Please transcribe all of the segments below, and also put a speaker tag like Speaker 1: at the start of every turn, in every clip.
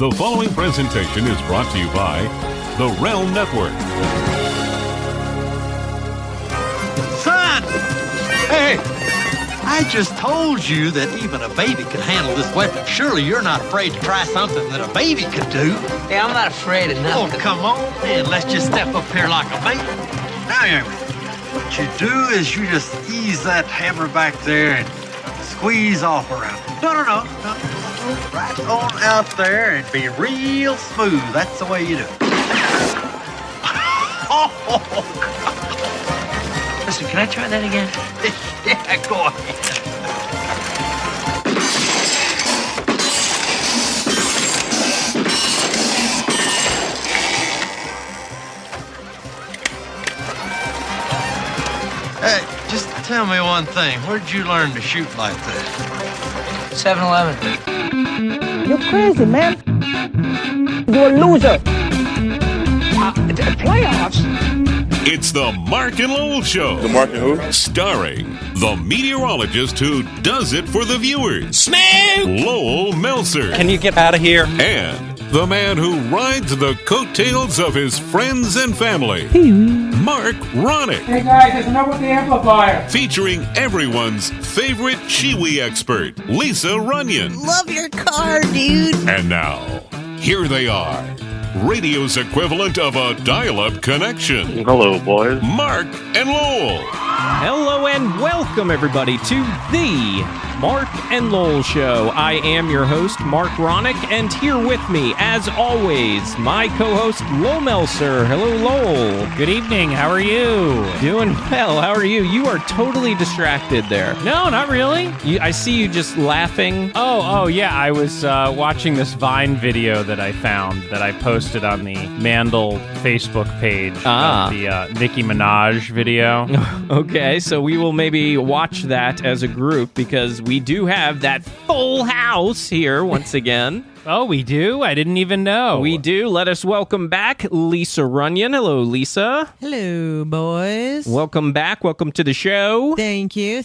Speaker 1: The following presentation is brought to you by the Realm Network.
Speaker 2: Son! Hey! I just told you that even a baby could handle this weapon. Surely you're not afraid to try something that a baby could do.
Speaker 3: Yeah, I'm not afraid of nothing.
Speaker 2: Oh, come on, man. Let's just step up here like a baby. Now, Amy, what you do is you just ease that hammer back there and squeeze off around it. No. Right on out there and be real smooth. That's the way you do it. Oh,
Speaker 3: Listen, can I try that again?
Speaker 2: yeah, go ahead. Hey, just tell me one thing. Where'd you learn to shoot like that?
Speaker 3: 7-Eleven.
Speaker 4: You're crazy, man. You're a loser. Playoffs?
Speaker 1: It's the Mark and Lowell Show.
Speaker 5: The Mark and who?
Speaker 1: Starring the meteorologist who does it for the viewers,
Speaker 3: Smoke!
Speaker 1: Lowell Meltzer.
Speaker 6: Can you get out of here?
Speaker 1: And the man who rides the coattails of his friends and family, Mark Ronick.
Speaker 7: Hey guys, there's enough with the amplifier.
Speaker 1: Featuring everyone's favorite Chiwi expert, Lisa Runyon.
Speaker 8: Love your car, dude.
Speaker 1: And now, here they are. Radio's equivalent of a dial-up connection.
Speaker 5: Hello, boys.
Speaker 1: Mark and Lowell.
Speaker 6: Hello and welcome, everybody, to the Mark and Lowell Show. I am your host, Mark Ronick, and here with me, as always, my co-host, Lowell Meltzer. Hello, Lowell.
Speaker 9: Good evening. How are you?
Speaker 6: Doing well. How are you? You are totally distracted there.
Speaker 9: No, not really.
Speaker 6: I see you just laughing.
Speaker 9: Oh, yeah. I was watching this Vine video that I found that I posted on the Mandel Facebook page. The Nicki Minaj video.
Speaker 6: Okay, so we will maybe watch that as a group because we do have that full house here once again.
Speaker 9: Oh, we do? I didn't even know.
Speaker 6: We do. Let us welcome back Lisa Runyon. Hello, Lisa.
Speaker 8: Hello, boys.
Speaker 6: Welcome back. Welcome to the show.
Speaker 8: Thank you.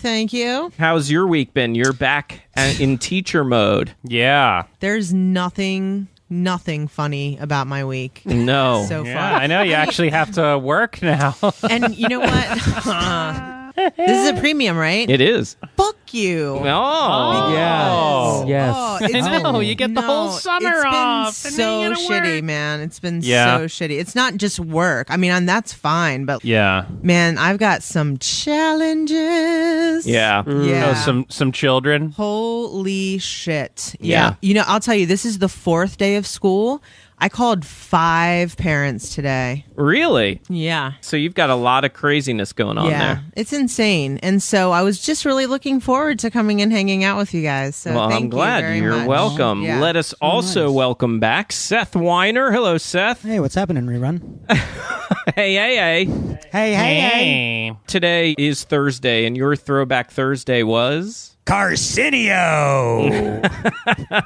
Speaker 6: How's your week been? You're back in teacher mode.
Speaker 9: Yeah.
Speaker 8: There's nothing funny about my week.
Speaker 6: No.
Speaker 8: So far.
Speaker 9: Yeah, I know. You actually have to work now.
Speaker 8: And you know what? This is a Pree-Mium, right?
Speaker 6: It is.
Speaker 8: Fuck you.
Speaker 6: Oh.
Speaker 9: Yes.
Speaker 8: Oh,
Speaker 9: I know. You get the whole summer off.
Speaker 8: It's been so
Speaker 9: and then you gotta
Speaker 8: shitty,
Speaker 9: work.
Speaker 8: man. It's been
Speaker 9: Yeah.
Speaker 8: so shitty. It's not just work. I mean, and that's fine, but
Speaker 9: Yeah.
Speaker 8: man, I've got some challenges.
Speaker 6: Yeah.
Speaker 8: Yeah.
Speaker 9: Oh, some children.
Speaker 8: Holy shit.
Speaker 6: Yeah.
Speaker 8: You know, I'll tell you, this is the 4th day of school. I called 5 parents today.
Speaker 6: Really?
Speaker 8: Yeah.
Speaker 6: So you've got a lot of craziness going on there.
Speaker 8: It's insane. And so I was just really looking forward to coming and hanging out with you guys. So
Speaker 6: Well,
Speaker 8: thank
Speaker 6: I'm glad.
Speaker 8: you very
Speaker 6: You're
Speaker 8: much.
Speaker 6: welcome.
Speaker 8: Yeah.
Speaker 6: Let us also welcome back Seth Weiner. Hello, Seth.
Speaker 10: Hey, what's happening, Rerun?
Speaker 6: Hey. Today is Thursday, and your Throwback Thursday was?
Speaker 10: Carcinio.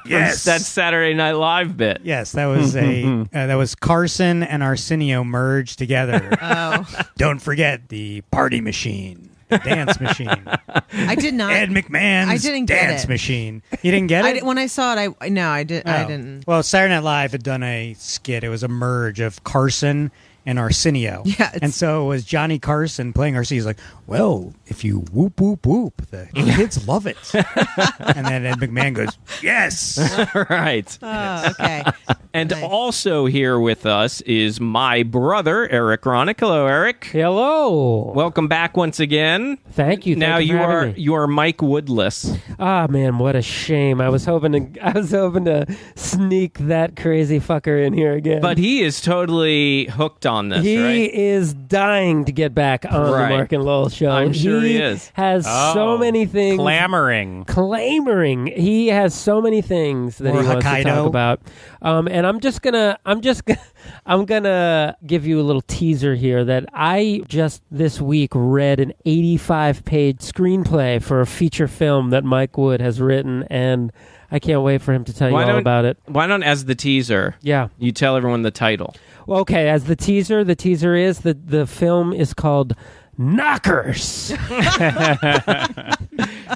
Speaker 10: Yes,
Speaker 6: That Saturday Night Live bit.
Speaker 10: yes, that was that was Carson and Arsenio merged together.
Speaker 8: Oh,
Speaker 10: Don't forget the party machine, the dance machine,
Speaker 8: I did not.
Speaker 10: Ed McMahon's
Speaker 8: I didn't get
Speaker 10: dance
Speaker 8: it.
Speaker 10: machine. You didn't get it?
Speaker 8: When I saw it, I didn't.
Speaker 10: Well, Saturday Night Live had done a skit. It was a merge of Carson and Arsenio.
Speaker 8: Yeah, it's-
Speaker 10: And so it was Johnny Carson playing Arsenio. He's like, well, if you whoop, whoop, whoop, the kids love it. And then Ed McMahon goes, yes.
Speaker 6: Right.
Speaker 8: Oh, okay.
Speaker 6: And
Speaker 8: Nice.
Speaker 6: also here with us is my brother, Eric Ronick. Hello, Eric.
Speaker 7: Hello.
Speaker 6: Welcome back once again.
Speaker 7: Thank you.
Speaker 6: Now
Speaker 7: Thank you for having me.
Speaker 6: you are Mike Woodless.
Speaker 7: Ah, man, what a shame. I was hoping to sneak that crazy fucker in here again.
Speaker 6: But he is totally hooked on this,
Speaker 7: he
Speaker 6: right?
Speaker 7: is dying to get back on
Speaker 6: Right.
Speaker 7: the Mark and Lowell show.
Speaker 6: I'm sure he is.
Speaker 7: Has so many things.
Speaker 9: Clamoring.
Speaker 7: He has so many things that
Speaker 10: More
Speaker 7: he wants to
Speaker 10: Hokkaido.
Speaker 7: talk about. And I'm gonna give you a little teaser here that I just this week read an 85-page screenplay for a feature film that Mike Wood has written, and I can't wait for him to tell you all about it.
Speaker 6: Why don't, as the teaser,
Speaker 7: Yeah.
Speaker 6: you tell everyone the title?
Speaker 7: Well, okay, as the teaser is that the film is called knockers.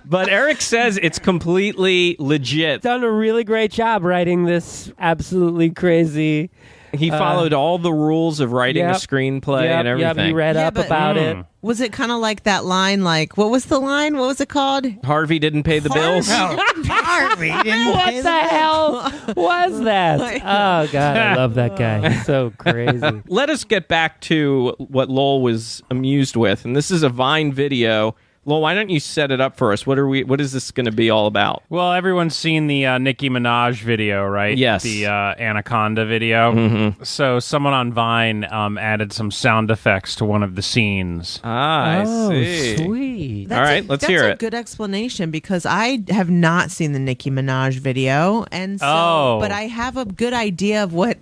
Speaker 6: But Eric says it's completely legit.
Speaker 7: Done a really great job writing this absolutely crazy.
Speaker 6: He followed all the rules of writing a screenplay and everything.
Speaker 7: Yep, he read up about it.
Speaker 8: Was it kind of like that line? Like, what was the line? What was it called?
Speaker 6: Harvey didn't pay the bills.
Speaker 8: Harvey didn't
Speaker 7: What
Speaker 8: pay
Speaker 7: the hell was that? Oh, God, I love that guy. He's so crazy.
Speaker 6: Let us get back to what Lowell was amused with. And this is a Vine video. Lowell, why don't you set it up for us? What is this going to be all about?
Speaker 9: Well, everyone's seen the Nicki Minaj video, right?
Speaker 6: Yes.
Speaker 9: The Anaconda video.
Speaker 6: Mm-hmm.
Speaker 9: So someone on Vine added some sound effects to one of the scenes.
Speaker 6: I see.
Speaker 7: Sweet.
Speaker 6: All right, let's hear it.
Speaker 8: That's a good explanation because I have not seen the Nicki Minaj video, and so, but I have a good idea of what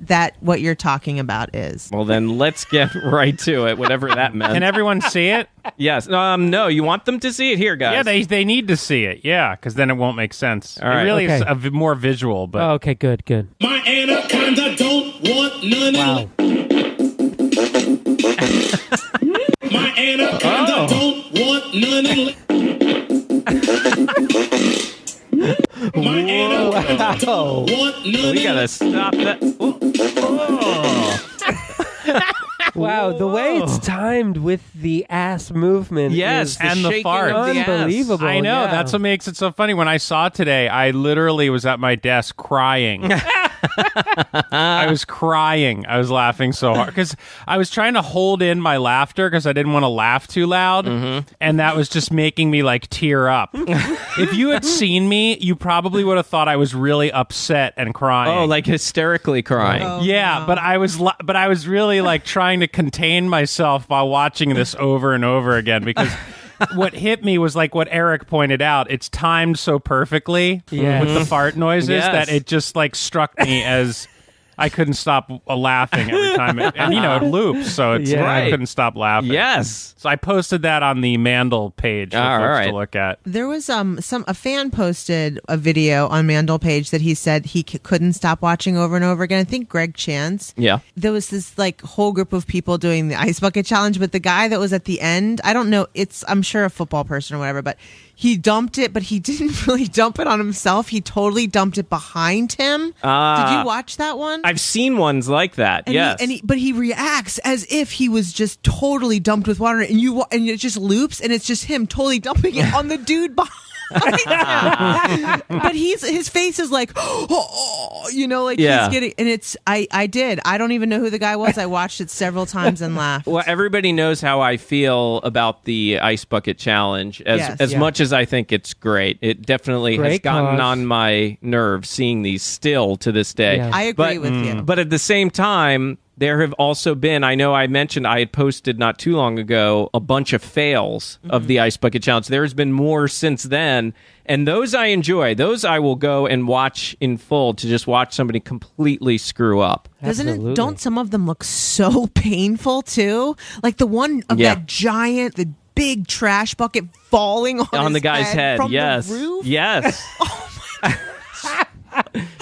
Speaker 8: you're talking about is.
Speaker 6: Well, then let's get right to it, whatever that meant.
Speaker 9: Can everyone see it?
Speaker 6: Yes. No, you want them to see it here, guys.
Speaker 9: Yeah, they need to see it. Yeah, because then it won't make sense.
Speaker 6: All right.
Speaker 9: It really is
Speaker 7: Okay.
Speaker 9: more visual, but
Speaker 7: Okay, good.
Speaker 5: My anaconda don't want none.
Speaker 7: Wow.
Speaker 5: My anaconda don't want none. My anaconda don't want none.
Speaker 6: We gotta stop that.
Speaker 7: Wow, the way it's timed with the ass movement
Speaker 6: Yes,
Speaker 7: is
Speaker 9: and the
Speaker 6: shaking
Speaker 9: fart.
Speaker 6: of the ass.
Speaker 7: unbelievable.
Speaker 9: I know.
Speaker 7: yeah.
Speaker 9: That's what makes it so funny. When I saw it today, I literally was at my desk crying. I was crying. I was laughing so hard because I was trying to hold in my laughter because I didn't want to laugh too loud, and that was just making me like tear up. If you had seen me, you probably would have thought I was really upset and crying.
Speaker 6: Oh, like hysterically crying.
Speaker 9: Yeah, but I was really like trying to contain myself while watching this over and over again because what hit me was like what Eric pointed out. It's timed so perfectly with the fart noises that it just like struck me as I couldn't stop laughing every time. And it loops, so it's I couldn't stop laughing.
Speaker 6: Yes.
Speaker 9: So I posted that on the Mandel page for folks to look at.
Speaker 8: There was a fan posted a video on Mandel page that he said he couldn't stop watching over and over again. I think Greg Chance.
Speaker 6: Yeah.
Speaker 8: There was this like whole group of people doing the ice bucket challenge, but the guy that was at the end, I don't know, I'm sure a football person or whatever, but he dumped it, but he didn't really dump it on himself. He totally dumped it behind him. Did you watch that one?
Speaker 6: I've seen ones like that.
Speaker 8: And
Speaker 6: yes.
Speaker 8: but he reacts as if he was just totally dumped with water, and it just loops, and it's just him totally dumping it on the dude behind him. But his face is like, he's getting, and it's I did. I don't even know who the guy was. I watched it several times and laughed.
Speaker 6: Well, everybody knows how I feel about the Ice Bucket Challenge. As much as I think it's great, it definitely has gotten on my nerves seeing these still to this day.
Speaker 7: Yeah.
Speaker 8: I agree with you.
Speaker 6: But at the same time, there have also been, I know I mentioned I had posted not too long ago a bunch of fails of the Ice Bucket Challenge. There's been more since then, and those I enjoy. Those I will go and watch in full to just watch somebody completely screw up.
Speaker 8: Doesn't don't some of them look so painful too? Like the one of that giant, the big trash bucket falling on
Speaker 6: the guy's head.
Speaker 8: From
Speaker 6: Yes.
Speaker 8: the roof?
Speaker 6: Yes.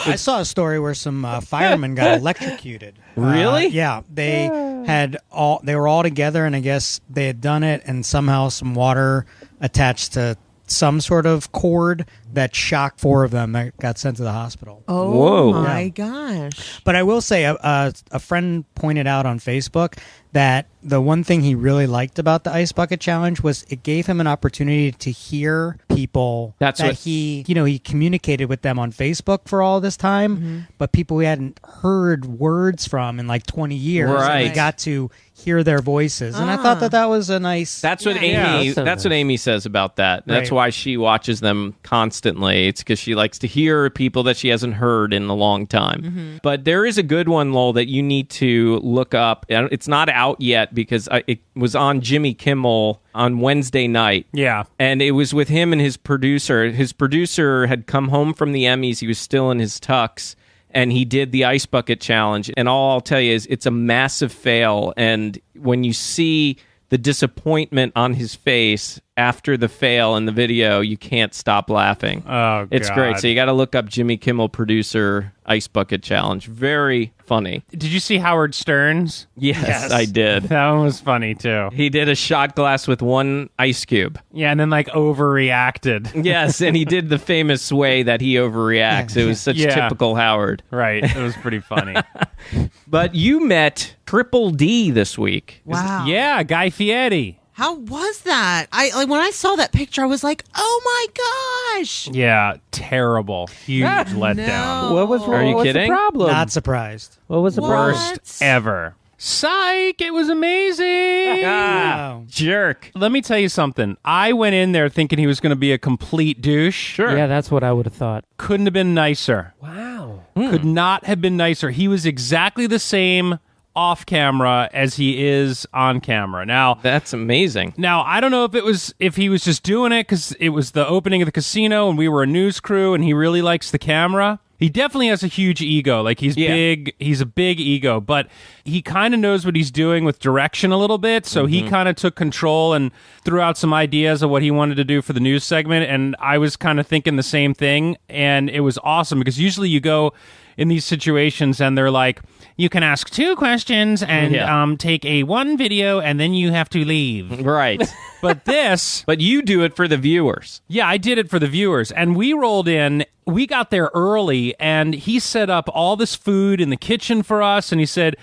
Speaker 10: I saw a story where some firemen got electrocuted.
Speaker 6: Really?
Speaker 10: Yeah, they were all together, and I guess they had done it, and somehow some water attached to some sort of cord that shocked 4 of them that got sent to the hospital.
Speaker 8: Oh
Speaker 6: Whoa.
Speaker 8: my gosh!
Speaker 10: But I will say, a friend pointed out on Facebook that the one thing he really liked about the Ice Bucket Challenge was it gave him an opportunity to hear people he communicated with them on Facebook for all this time, but people he hadn't heard words from in like 20 years.
Speaker 6: Right.
Speaker 10: And he got to hear their voices. And I thought that was a nice...
Speaker 6: That's what Amy. That's what Amy says about that. That's why she watches them constantly. It's because she likes to hear people that she hasn't heard in a long time. But there is a good one, Lowell, that you need to look up. It's not out yet because it was on Jimmy Kimmel on Wednesday night.
Speaker 9: Yeah.
Speaker 6: And it was with him and his producer. His producer had come home from the Emmys. He was still in his tux. And he did the Ice Bucket Challenge. And all I'll tell you is it's a massive fail. And when you see the disappointment on his face after the fail in the video, you can't stop laughing.
Speaker 9: Oh,
Speaker 6: it's
Speaker 9: God.
Speaker 6: great. So you got to look up Jimmy Kimmel producer Ice Bucket Challenge. Very funny.
Speaker 9: Did you see Howard Stern's?
Speaker 6: Yes, I did.
Speaker 9: That one was funny, too.
Speaker 6: He did a shot glass with one ice cube.
Speaker 9: Yeah, and then, like, overreacted.
Speaker 6: Yes, and he did the famous way that he overreacts. It was such typical Howard.
Speaker 9: Right. It was pretty funny.
Speaker 6: But you met Triple D this week.
Speaker 8: Wow.
Speaker 9: Yeah, Guy Fieri.
Speaker 8: How was that? When I saw that picture, I was like, "Oh my gosh!"
Speaker 9: Yeah, terrible, huge letdown.
Speaker 7: What was
Speaker 6: Are you
Speaker 7: what's
Speaker 6: kidding?
Speaker 7: the problem?
Speaker 10: Not surprised.
Speaker 7: What was the problem?
Speaker 9: Worst ever. Psych! It was amazing.
Speaker 10: Wow.
Speaker 6: Jerk.
Speaker 9: Let me tell you something. I went in there thinking he was going to be a complete douche.
Speaker 6: Sure.
Speaker 7: Yeah, that's what I would have thought.
Speaker 9: Couldn't have been nicer.
Speaker 7: Wow.
Speaker 9: Could not have been nicer. He was exactly the same off camera as he is on camera. Now,
Speaker 6: That's amazing.
Speaker 9: Now, I don't know if he was just doing it because it was the opening of the casino and we were a news crew and he really likes the camera. He definitely has a huge ego. Like, he's big. He's a big ego, but he kind of knows what he's doing with direction a little bit. So he kind of took control and threw out some ideas of what he wanted to do for the news segment. And I was kind of thinking the same thing. And it was awesome because usually you go in these situations and they're like, you can ask 2 questions and take a 1 video and then you have to leave.
Speaker 6: Right.
Speaker 9: But
Speaker 6: But you do it for the viewers.
Speaker 9: Yeah, I did it for the viewers. And we rolled in, we got there early and he set up all this food in the kitchen for us. And he said,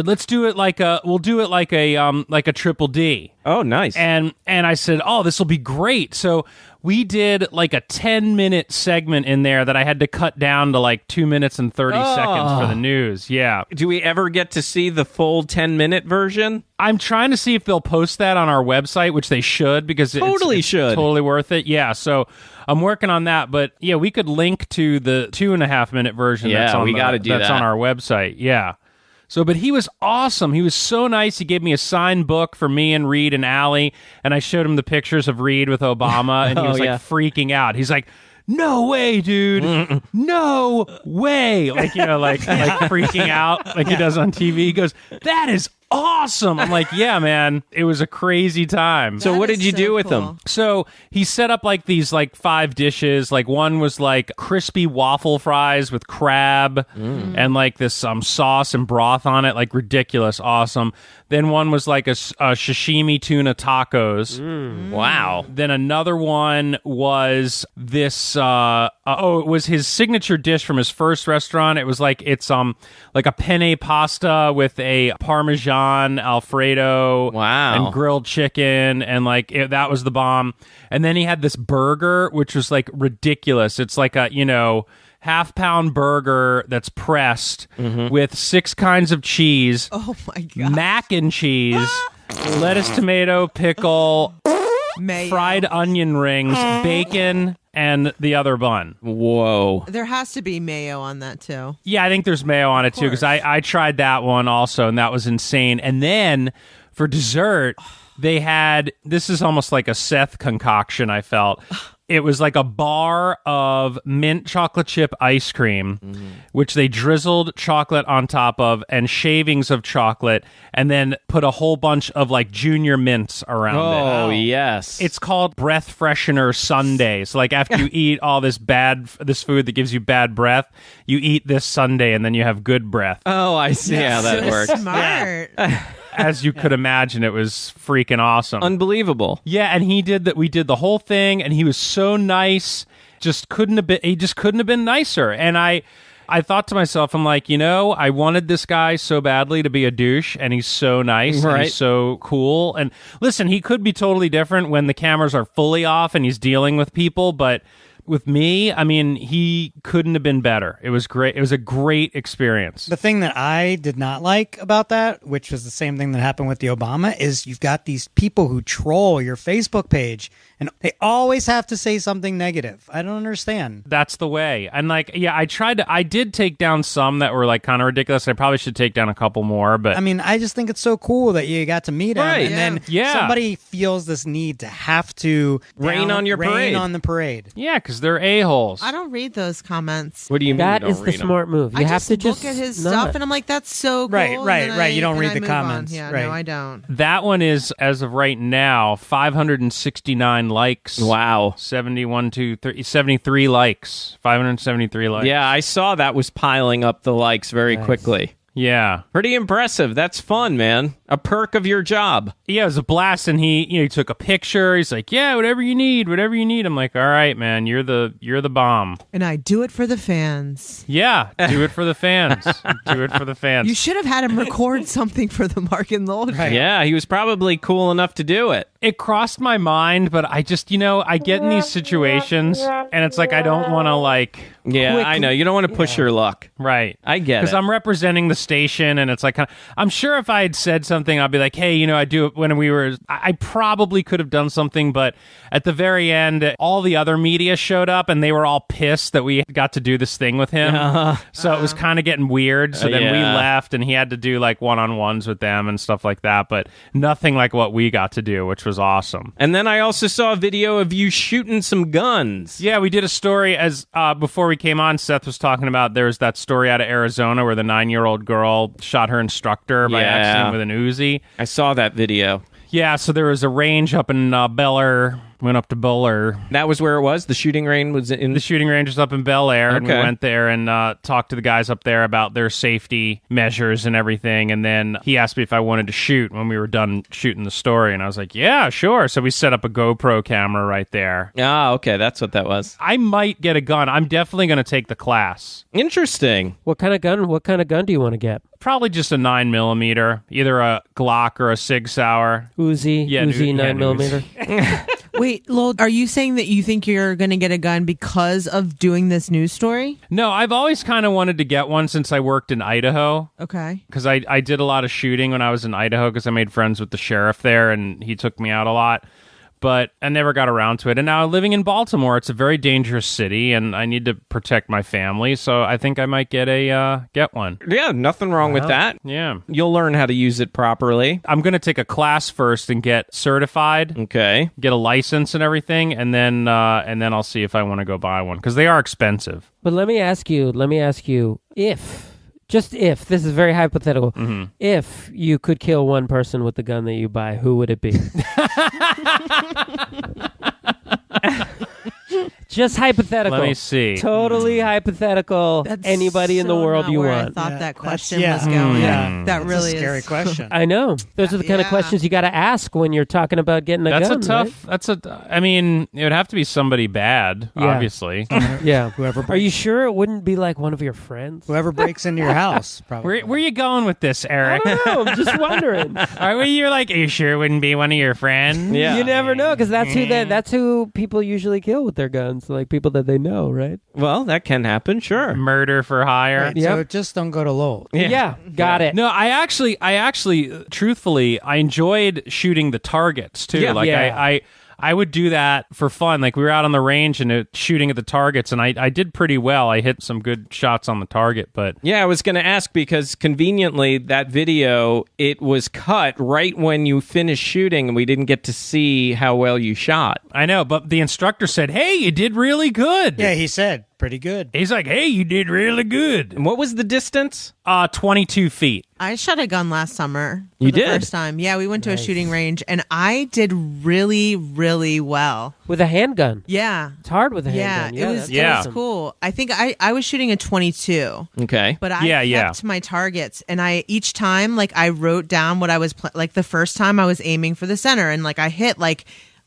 Speaker 9: let's do it we'll do it like a Triple D.
Speaker 6: Oh, nice.
Speaker 9: And I said, oh, this will be great. So we did like a 10-minute segment in there that I had to cut down to like 2 minutes and 30 seconds for the news. Yeah.
Speaker 6: Do we ever get to see the full 10-minute version?
Speaker 9: I'm trying to see if they'll post that on our website, which they should because it's totally worth it. Yeah, so I'm working on that. But yeah, we could link to the 2.5-minute version.
Speaker 6: Yeah,
Speaker 9: that's on
Speaker 6: we got to do that.
Speaker 9: That's on our website. Yeah. So, but he was awesome. He was so nice. He gave me a signed book for me and Reed and Allie, and I showed him the pictures of Reed with Obama, and he was freaking out. He's like, no way, dude. No way. Like, like freaking out like he does on TV. He goes, that is awesome. I'm like, yeah, man, it was a crazy time.
Speaker 6: So what did you do with them?
Speaker 9: So he set up like these 5 dishes. Like one was like crispy waffle fries with crab and like this sauce and broth on it, like ridiculous, awesome. Then one was like a sashimi tuna tacos.
Speaker 6: Wow.
Speaker 9: Then another one was this it was his signature dish from his first restaurant. It was like like a penne pasta with a Parmesan Alfredo, and grilled chicken, and that was the bomb. And then he had this burger, which was like ridiculous. It's like a half-pound burger that's pressed with 6 kinds of cheese.
Speaker 8: Oh my god!
Speaker 9: Mac and cheese, lettuce, tomato, pickle,
Speaker 8: mayo,
Speaker 9: fried onion rings, bacon, and the other bun.
Speaker 6: Whoa.
Speaker 8: There has to be mayo on that too.
Speaker 9: Yeah, I think there's mayo on it too, because I tried that one also, and that was insane. And then for dessert, they had, this is almost like a Seth concoction, I felt. It was like a bar of mint chocolate chip ice cream, which they drizzled chocolate on top of, and shavings of chocolate, and then put a whole bunch of like junior mints around it.
Speaker 6: Oh, yes.
Speaker 9: It's called breath freshener sundae. So like after you eat all this food that gives you bad breath, you eat this sundae and then you have good breath.
Speaker 6: Oh, I see how that works.
Speaker 8: Smart.
Speaker 9: As you could imagine, it was freaking awesome.
Speaker 6: Unbelievable.
Speaker 9: Yeah, and he did that. We did the whole thing, and he was so nice. He just couldn't have been nicer. And I thought to myself, I'm like, I wanted this guy so badly to be a douche, and he's so nice, and he's so cool. And listen, he could be totally different when the cameras are fully off and he's dealing with people, but with me, I mean, he couldn't have been better. It was great. It was a great experience.
Speaker 10: The thing that I did not like about that, which was the same thing that happened with the Obama, is you've got these people who troll your Facebook page and they always have to say something negative. I don't understand.
Speaker 9: That's the way. And like, yeah, I did take down some that were like kind of ridiculous. I probably should take down a couple more, but
Speaker 10: I mean, I just think it's so cool that you got to meet him, and then somebody feels this need to have to
Speaker 6: rain on your parade.
Speaker 10: On the parade.
Speaker 9: Yeah, because they're a-holes.
Speaker 8: I don't read those comments.
Speaker 6: What do you mean?
Speaker 7: That is the smart move. You have to just
Speaker 8: look at his
Speaker 7: not.
Speaker 8: stuff, and I'm like, that's so cool.
Speaker 10: Right. You don't read the
Speaker 8: move
Speaker 10: comments.
Speaker 8: On. Yeah,
Speaker 10: right.
Speaker 8: no, I don't.
Speaker 9: That one is, as of right now, 569 likes.
Speaker 6: Wow.
Speaker 9: 73 likes. 573 likes.
Speaker 6: Yeah, I saw that was piling up the likes very quickly.
Speaker 9: Yeah.
Speaker 6: Pretty impressive. That's fun, man. A perk of your job.
Speaker 9: Yeah, it was a blast, and he took a picture. He's like, yeah, whatever you need. I'm like, all right, man, you're the bomb.
Speaker 8: And I do it for the fans.
Speaker 9: Yeah, do it for the fans. Do it for the fans.
Speaker 8: You should have had him record something for the Mark and Lowell show.
Speaker 6: Yeah, he was probably cool enough to do it.
Speaker 9: It crossed my mind, but I just, I get in these situations, and it's like I don't want to like...
Speaker 6: Yeah, I know. You don't want to push your luck.
Speaker 9: Right.
Speaker 6: I get it.
Speaker 9: Because I'm representing the station, and it's like, I'm sure if I had said something, I'd be like, hey, I do it when we were... I probably could have done something, but at the very end, all the other media showed up, and they were all pissed that we got to do this thing with him. So it was kind of getting weird. So then we left, and he had to do like one-on-ones with them and stuff like that, but nothing like what we got to do, which was awesome.
Speaker 6: And then I also saw a video of you shooting some guns.
Speaker 9: Yeah, we did a story as before we came on. Seth was talking about there's that story out of Arizona where the 9-year-old girl shot her instructor by accident with an Uzi.
Speaker 6: I saw that video.
Speaker 9: Yeah, so there was a range up in Bel Air. Went up to Bel Air.
Speaker 6: That was where it was? The shooting range was in...
Speaker 9: The shooting range was up in Bel Air, and we went there and talked to the guys up there about their safety measures and everything, and then he asked me if I wanted to shoot when we were done shooting the story, and I was like, yeah, sure. So we set up a GoPro camera right there.
Speaker 6: Ah, okay, that's what that was.
Speaker 9: I might get a gun. I'm definitely going to take the class.
Speaker 6: Interesting.
Speaker 7: What kind of gun do you want to get?
Speaker 9: Probably just a 9mm, either a Glock or a Sig Sauer.
Speaker 7: Uzi, Uzi 9mm.
Speaker 8: Wait, Lowell, are you saying that you think you're going to get a gun because of doing this news story?
Speaker 9: No, I've always kind of wanted to get one since I worked in Idaho.
Speaker 8: Okay.
Speaker 9: Because I did a lot of shooting when I was in Idaho because I made friends with the sheriff there, and he took me out a lot. But I never got around to it. And now living in Baltimore, it's a very dangerous city, and I need to protect my family, so I think I might get one.
Speaker 6: Yeah, nothing wrong with that.
Speaker 9: Yeah.
Speaker 6: You'll learn how to use it properly.
Speaker 9: I'm going to take a class first and get certified.
Speaker 6: Okay.
Speaker 9: Get a license and everything, and then I'll see if I want to go buy one, because they are expensive.
Speaker 7: But let me ask you, if... Just if, this is very hypothetical, if you could kill one person with the gun that you buy, who would it be? Just hypothetical.
Speaker 9: Let me see.
Speaker 7: Totally hypothetical.
Speaker 8: That's
Speaker 7: anybody in the world
Speaker 8: not
Speaker 7: you
Speaker 8: where
Speaker 7: want.
Speaker 8: I thought that question was going.
Speaker 10: Yeah.
Speaker 8: That really
Speaker 10: a scary
Speaker 8: is
Speaker 10: question.
Speaker 7: I know. Those are the kind of questions you got to ask when you're talking about getting a gun.
Speaker 9: I mean, it would have to be somebody bad, obviously.
Speaker 7: Yeah.
Speaker 10: Whoever
Speaker 7: Are you sure it wouldn't be like one of your friends?
Speaker 10: Whoever breaks into your house, probably.
Speaker 9: Where are you going with this, Eric?
Speaker 7: I don't know. I'm just wondering.
Speaker 9: You're like, are you sure it wouldn't be one of your friends?
Speaker 6: Yeah.
Speaker 7: You never know, because that's who people usually kill with their guns, like people that they know, right?
Speaker 6: Well, that can happen, sure.
Speaker 9: Murder for hire.
Speaker 10: Right, so just don't go to Lowell.
Speaker 7: Yeah, got it.
Speaker 9: No, I actually, truthfully, I enjoyed shooting the targets too.
Speaker 7: Yeah.
Speaker 9: I would do that for fun. Like we were out on the range and shooting at the targets, and I did pretty well. I hit some good shots on the target, but
Speaker 6: yeah, I was going to ask because conveniently that video, it was cut right when you finished shooting, and we didn't get to see how well you shot.
Speaker 9: I know, but the instructor said, "Hey, you did really good."
Speaker 10: Yeah, he said pretty good.
Speaker 9: He's like, "Hey, you did really good."
Speaker 6: And what was the distance?
Speaker 9: 22 feet.
Speaker 8: I shot a gun last summer.
Speaker 6: You
Speaker 8: the
Speaker 6: did?
Speaker 8: First time. Yeah, we went to a shooting range, and I did really, really well.
Speaker 7: With a handgun.
Speaker 8: Yeah.
Speaker 7: It's hard with a handgun.
Speaker 8: It was cool. I think I was shooting a 22.
Speaker 6: Okay.
Speaker 8: But I kept my targets, and each time, I wrote down what I was, the first time I was aiming for the center, and I hit,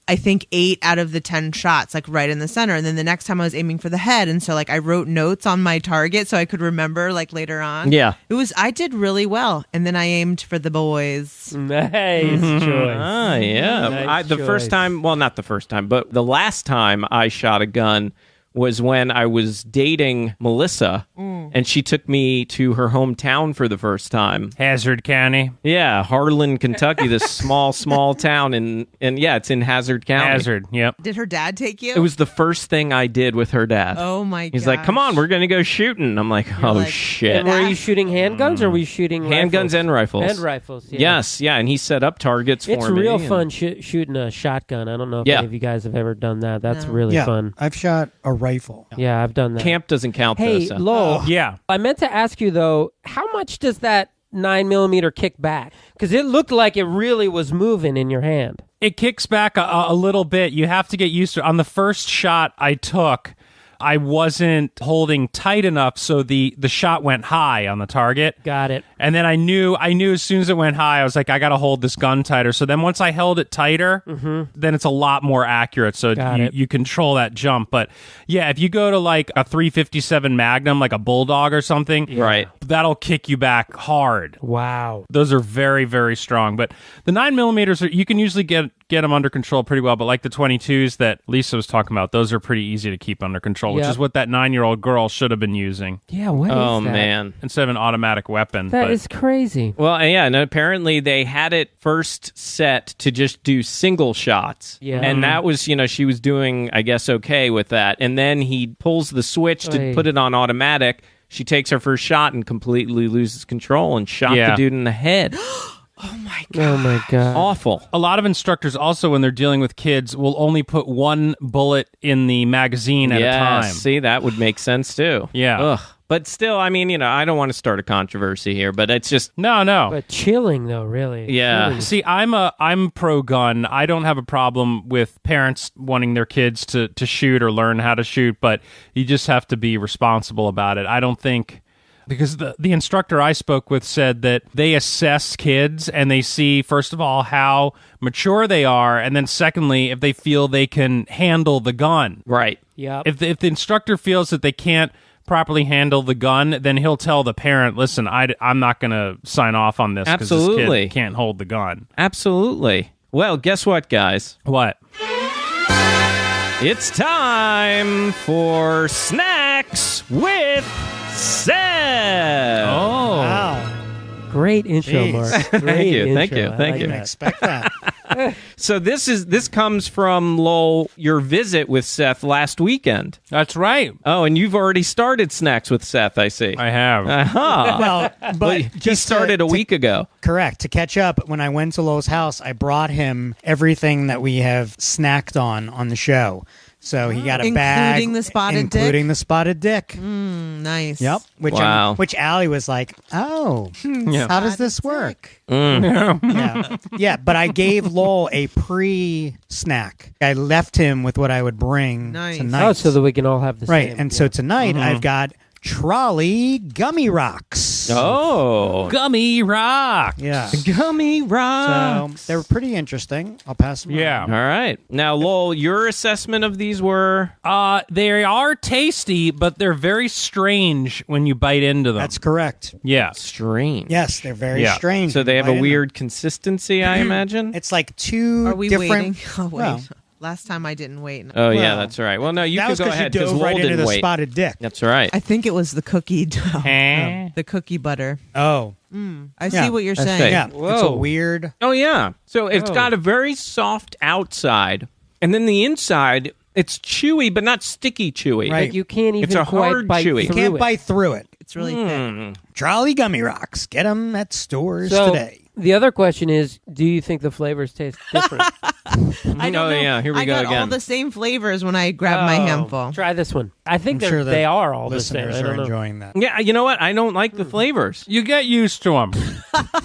Speaker 8: I think 8 out of the 10 shots, right in the center. And then the next time I was aiming for the head. And so I wrote notes on my target so I could remember later on.
Speaker 6: Yeah.
Speaker 8: I did really well. And then I aimed for the boys.
Speaker 7: Nice choice.
Speaker 6: Ah, yeah.
Speaker 7: Nice
Speaker 6: The first time, well, not the first time, but the last time I shot a gun was when I was dating Melissa, and she took me to her hometown for the first time.
Speaker 9: Hazard County.
Speaker 6: Yeah, Harlan, Kentucky, this small town, and yeah, it's in Hazard County.
Speaker 9: Hazard, yep.
Speaker 8: Did her dad take you?
Speaker 6: It was the first thing I did with her dad.
Speaker 8: Oh my god.
Speaker 6: He's like, "Come on, we're going to go shooting." I'm like, "Oh
Speaker 8: like,
Speaker 6: shit."
Speaker 7: And were you shooting handguns or were you shooting
Speaker 6: handguns
Speaker 7: rifles?
Speaker 6: and rifles?
Speaker 7: And rifles, yeah.
Speaker 6: Yes, yeah, and he set up targets for me.
Speaker 7: It's real fun shooting a shotgun. I don't know if any of you guys have ever done that. That's really fun.
Speaker 10: I've shot a rifle.
Speaker 7: Yeah, I've done that.
Speaker 6: Camp doesn't count, though.
Speaker 7: Hey, Lowell.
Speaker 9: Yeah.
Speaker 7: I meant to ask you, though, how much does that 9mm kick back? Because it looked like it really was moving in your hand.
Speaker 9: It kicks back a little bit. You have to get used to it. On the first shot I took, I wasn't holding tight enough, so the shot went high on the target.
Speaker 7: Got it.
Speaker 9: And then I knew as soon as it went high, I was like, I got to hold this gun tighter. So then once I held it tighter, then it's a lot more accurate. So you control that jump. But yeah, if you go to like a 357 Magnum, like a Bulldog or something,
Speaker 6: right,
Speaker 9: that'll kick you back hard.
Speaker 7: Wow.
Speaker 9: Those are very, very strong. But the 9mm, you can usually get them under control pretty well. But like the 22s that Lisa was talking about, those are pretty easy to keep under control, which is what that 9-year-old girl should have been using.
Speaker 7: Yeah, what is that?
Speaker 6: Oh, man.
Speaker 9: Instead of an automatic weapon.
Speaker 7: That is crazy.
Speaker 6: Well, yeah, and apparently they had it first set to just do single shots.
Speaker 7: Yeah.
Speaker 6: And that was, she was doing, I guess, okay with that. And then he pulls the switch to put it on automatic. She takes her first shot and completely loses control and shot the dude in the head.
Speaker 8: Oh my god.
Speaker 7: Oh my god.
Speaker 6: Awful.
Speaker 9: A lot of instructors also, when they're dealing with kids, will only put one bullet in the magazine at a time.
Speaker 6: See, that would make sense too.
Speaker 9: Yeah.
Speaker 6: Ugh. But still, I mean, I don't want to start a controversy here, but it's just
Speaker 9: no.
Speaker 7: But chilling though, really.
Speaker 6: Yeah.
Speaker 7: Chilling.
Speaker 9: See, I'm pro gun. I don't have a problem with parents wanting their kids to shoot or learn how to shoot, but you just have to be responsible about it. I don't think, because the instructor I spoke with said that they assess kids and they see, first of all, how mature they are, and then secondly, if they feel they can handle the gun.
Speaker 6: Right.
Speaker 7: Yeah.
Speaker 9: If the instructor feels that they can't properly handle the gun, then he'll tell the parent, listen, I'm not going to sign off on this because this kid can't hold the gun.
Speaker 6: Absolutely. Well, guess what, guys?
Speaker 9: What?
Speaker 6: It's time for Snacks with Seth.
Speaker 9: Oh.
Speaker 10: Wow.
Speaker 7: Great intro,
Speaker 10: Jeez.
Speaker 7: Mark.
Speaker 6: Thank you.
Speaker 7: Intro.
Speaker 6: Thank you.
Speaker 7: I
Speaker 6: Thank
Speaker 7: like
Speaker 6: you.
Speaker 10: Didn't expect that.
Speaker 6: So this comes from Lowell, your visit with Seth last weekend.
Speaker 9: That's right.
Speaker 6: Oh, and you've already started Snacks with Seth, I see.
Speaker 9: I have.
Speaker 6: Uh-huh.
Speaker 10: Well, but
Speaker 6: He
Speaker 10: just
Speaker 6: started a week ago.
Speaker 10: Correct. To catch up, when I went to Lowell's house, I brought him everything that we have snacked on the show. So he got a bag.
Speaker 8: Including the spotted dick?
Speaker 10: Including the spotted dick.
Speaker 8: Nice.
Speaker 10: Yep. Which Allie was like, oh, how does this work? Yeah. But I gave Lowell a pre-snack. I left him with what I would bring tonight.
Speaker 7: Oh, so that we can all have the same.
Speaker 10: Right. And so tonight I've got Trolley Gummy Rocks.
Speaker 6: Oh.
Speaker 9: Gummy rock.
Speaker 10: Yeah.
Speaker 6: Gummy rocks.
Speaker 10: So they were pretty interesting. I'll pass them
Speaker 9: Yeah.
Speaker 6: All right. Now, Lowell, your assessment of these were?
Speaker 9: They are tasty, but they're very strange when you bite into them.
Speaker 10: That's correct.
Speaker 9: Yeah.
Speaker 6: Strange.
Speaker 10: Yes, they're very strange.
Speaker 6: So they have
Speaker 10: Right
Speaker 6: a
Speaker 10: in
Speaker 6: weird consistency, I imagine?
Speaker 10: It's like two
Speaker 8: Are we
Speaker 10: different...
Speaker 8: waiting? Oh, wait.
Speaker 10: Well,
Speaker 8: Last time I didn't wait.
Speaker 6: Oh, yeah,
Speaker 10: Well,
Speaker 6: that's right. Well, no, you
Speaker 10: that
Speaker 6: can
Speaker 10: was
Speaker 6: go
Speaker 10: 'cause
Speaker 6: ahead
Speaker 10: you
Speaker 6: because
Speaker 10: dove
Speaker 6: Lowell
Speaker 10: right into
Speaker 6: didn't
Speaker 10: the
Speaker 6: wait.
Speaker 10: spotted dick.
Speaker 6: That's right.
Speaker 8: I think it was the cookie dough. The cookie butter.
Speaker 10: Oh.
Speaker 8: I see what you're
Speaker 6: That's
Speaker 8: saying.
Speaker 6: right.
Speaker 10: Yeah. It's
Speaker 6: Whoa.
Speaker 10: a weird...
Speaker 6: Oh, yeah. So it's got a very soft outside, and then the inside, it's chewy, but not sticky chewy.
Speaker 10: Right.
Speaker 7: Like you can't even
Speaker 6: It's a
Speaker 7: quite
Speaker 6: hard
Speaker 7: bite
Speaker 6: chewy.
Speaker 10: You
Speaker 7: through
Speaker 10: can't
Speaker 7: it.
Speaker 10: bite through it.
Speaker 8: It's really thick.
Speaker 10: Trolley Gummy Rocks. Get them at stores
Speaker 7: So
Speaker 10: today.
Speaker 7: the other question is, do you think the flavors taste different?
Speaker 8: I don't know.
Speaker 6: Yeah, here we
Speaker 8: I
Speaker 6: go
Speaker 8: got all
Speaker 6: again.
Speaker 8: the same flavors when I grabbed my handful.
Speaker 7: Try this one. I think
Speaker 10: I'm sure
Speaker 7: they are all the same.
Speaker 10: listeners
Speaker 7: I
Speaker 10: are
Speaker 7: don't know.
Speaker 10: enjoying that.
Speaker 6: Yeah, you know what? I don't like the flavors.
Speaker 9: You get used to them.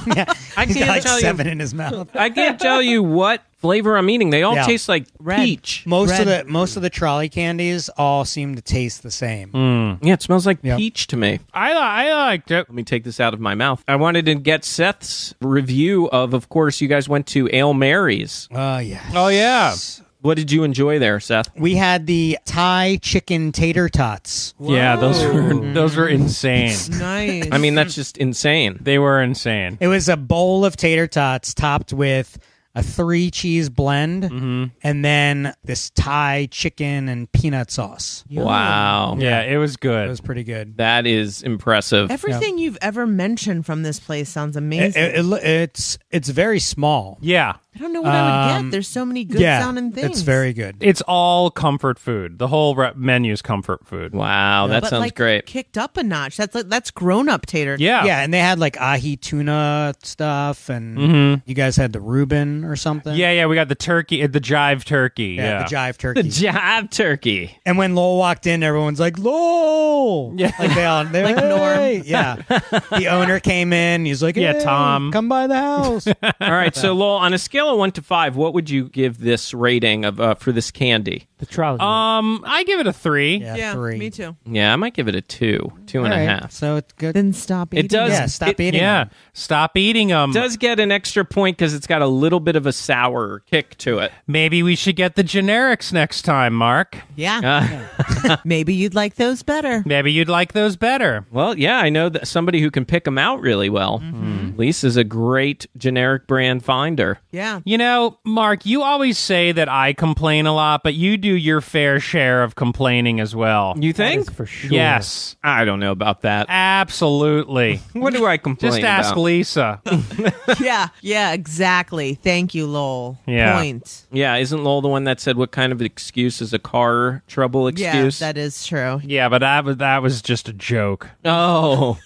Speaker 10: Yeah.
Speaker 6: I
Speaker 10: He's got
Speaker 6: can't
Speaker 10: like
Speaker 6: tell
Speaker 10: 7
Speaker 6: you.
Speaker 10: in his mouth.
Speaker 6: I can't tell you what flavor I'm eating. They all
Speaker 10: Yeah.
Speaker 6: taste like peach.
Speaker 10: Most of the trolley candies all seem to taste the same.
Speaker 6: Yeah, it smells like
Speaker 10: Yep.
Speaker 6: peach to me.
Speaker 9: I liked it.
Speaker 6: Let me take this out of my mouth. I wanted to get Seth's review of course, you guys went to Ale Mary's.
Speaker 10: Yes.
Speaker 9: Oh, yeah.
Speaker 6: What did you enjoy there, Seth?
Speaker 10: We had the Thai chicken tater tots.
Speaker 9: Yeah, those were insane.
Speaker 8: Nice.
Speaker 6: I mean, that's just insane.
Speaker 9: They were insane.
Speaker 10: It was a bowl of tater tots topped with a 3-cheese blend, and then this Thai chicken and peanut sauce.
Speaker 6: Wow.
Speaker 9: Yeah, it was good.
Speaker 10: It was pretty good.
Speaker 6: That is impressive.
Speaker 8: Everything you've ever mentioned from this place sounds amazing.
Speaker 10: It's very small.
Speaker 9: Yeah.
Speaker 8: I don't know what I would get. There's so many good sounding things.
Speaker 10: It's very good.
Speaker 9: It's all comfort food. The whole menu's comfort food.
Speaker 6: Wow, that
Speaker 8: But,
Speaker 6: sounds
Speaker 8: like,
Speaker 6: great.
Speaker 8: Kicked up a notch. That's grown up tater.
Speaker 9: Yeah.
Speaker 10: Yeah, and they had like ahi tuna stuff, and you guys had the Reuben or something.
Speaker 9: Yeah, we got the turkey, the jive turkey.
Speaker 10: Yeah, the jive turkey.
Speaker 6: The jive turkey.
Speaker 10: And when Lowell walked in, everyone's like, Lowell!
Speaker 9: Yeah.
Speaker 10: Like they
Speaker 8: Like Norm.
Speaker 10: Yeah. The owner came in. He's like,
Speaker 9: Yeah,
Speaker 10: hey,
Speaker 9: Tom.
Speaker 10: come by the house.
Speaker 6: All right, so Lowell, on a scale of 1 to 5, what would you give this rating of for this candy?
Speaker 7: The trolley.
Speaker 9: I give it a 3.
Speaker 8: Yeah,
Speaker 10: 3.
Speaker 8: me too.
Speaker 6: Yeah, I might give it a 2, 2.5.
Speaker 10: So it's good.
Speaker 8: Then stop eating.
Speaker 6: It does.
Speaker 10: Yeah, stop eating.
Speaker 9: Yeah, stop eating them.
Speaker 6: Does get an extra point because it's got a little bit of a sour kick to it.
Speaker 9: Maybe we should get the generics next time, Mark.
Speaker 8: Yeah. Maybe you'd like those better.
Speaker 9: Maybe you'd like those better.
Speaker 6: Well, yeah, I know that somebody who can pick them out really well. Lisa's a great generic brand finder.
Speaker 8: Yeah.
Speaker 9: You know, Mark, you always say that I complain a lot, but you do your fair share of complaining as well.
Speaker 6: You
Speaker 7: That
Speaker 6: think?
Speaker 7: is for sure.
Speaker 9: Yes,
Speaker 6: I don't know about that.
Speaker 9: absolutely.
Speaker 6: What do I complain
Speaker 9: Just ask
Speaker 6: about?
Speaker 9: Lisa.
Speaker 8: Yeah, exactly. Thank you, Lowell.
Speaker 9: Yeah.
Speaker 8: Point.
Speaker 6: Yeah, isn't Lowell the one that said what kind of excuse is a car trouble excuse?
Speaker 8: Yeah, that is true.
Speaker 9: Yeah, but that was just a joke.
Speaker 6: Oh.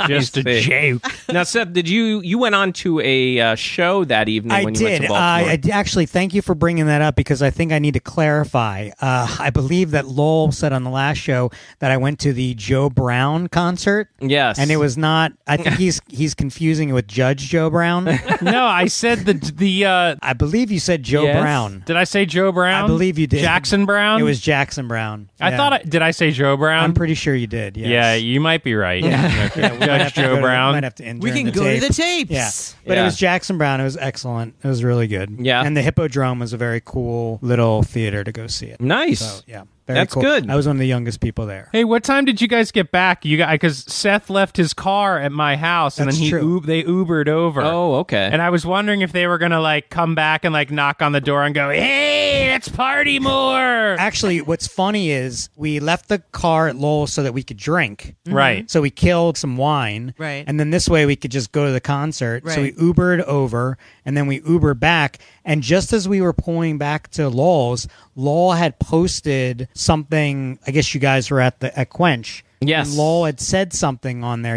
Speaker 9: Just a
Speaker 6: see.
Speaker 9: joke.
Speaker 6: Now, Seth, did you went on to a show that evening
Speaker 10: I
Speaker 6: when you went
Speaker 10: did.
Speaker 6: to Baltimore?
Speaker 10: I actually thank you for bringing that up because I think I need to clarify. I believe that Lowell said on the last show that I went to the Joe Brown concert.
Speaker 6: Yes.
Speaker 10: And it was not. I think he's confusing it with Judge Joe Brown.
Speaker 9: No, I said the
Speaker 10: I believe you said Joe
Speaker 6: Yes.
Speaker 10: Brown.
Speaker 9: Did I say Joe Brown?
Speaker 10: I believe you did.
Speaker 9: Jackson Brown?
Speaker 10: It was Jackson Brown.
Speaker 9: I
Speaker 10: Yeah.
Speaker 9: thought did I say Joe Brown?
Speaker 10: I'm pretty sure you did. Yes.
Speaker 9: Yeah, you might be right. Judge Joe
Speaker 10: Might
Speaker 9: Brown.
Speaker 10: have to intern
Speaker 8: We can
Speaker 10: the
Speaker 8: go
Speaker 10: tape.
Speaker 8: to the tapes.
Speaker 10: Yeah, but
Speaker 6: Yeah.
Speaker 10: it was Jackson Brown. It was excellent. It was really good.
Speaker 6: Yeah.
Speaker 10: And the Hippodrome was a very cool little theater to go see it.
Speaker 6: Nice.
Speaker 10: So yeah, very
Speaker 6: That's
Speaker 10: cool.
Speaker 6: good.
Speaker 10: I was one of the youngest people there.
Speaker 9: Hey, what time did you guys get back? You guys, because Seth left his car at my house, and
Speaker 10: That's
Speaker 9: then
Speaker 10: true.
Speaker 9: they Ubered over.
Speaker 6: Oh, okay.
Speaker 9: And I was wondering if they were gonna like come back and like knock on the door and go, "Hey, let's party more."
Speaker 10: Actually, what's funny is we left the car at Lowell so that we could drink.
Speaker 9: Right.
Speaker 10: So we killed some wine.
Speaker 8: Right.
Speaker 10: And then this way we could just go to the concert. So we
Speaker 8: Right.
Speaker 10: Ubered over and then we Ubered back. And just as we were pulling back to Lowell's, Lowell had posted something. I guess you guys were at Quench.
Speaker 6: Yes.
Speaker 10: And Lowell had said something on there.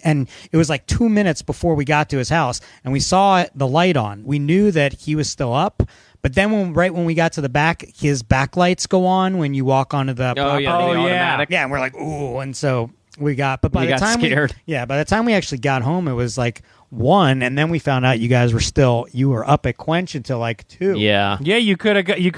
Speaker 10: And it was like 2 minutes before we got to his house. And we saw the light on. We knew that he was still up. But then right when we got to the back, his backlights go on when you walk onto the property.
Speaker 6: Yeah, the automatic.
Speaker 10: Yeah, and we're like, ooh. And so we got, but by
Speaker 6: We
Speaker 10: the
Speaker 6: got
Speaker 10: time
Speaker 6: scared.
Speaker 10: by the time we actually got home, it was like 1, and then we found out you were up at Quench until like 2.
Speaker 6: Yeah.
Speaker 9: Yeah, you could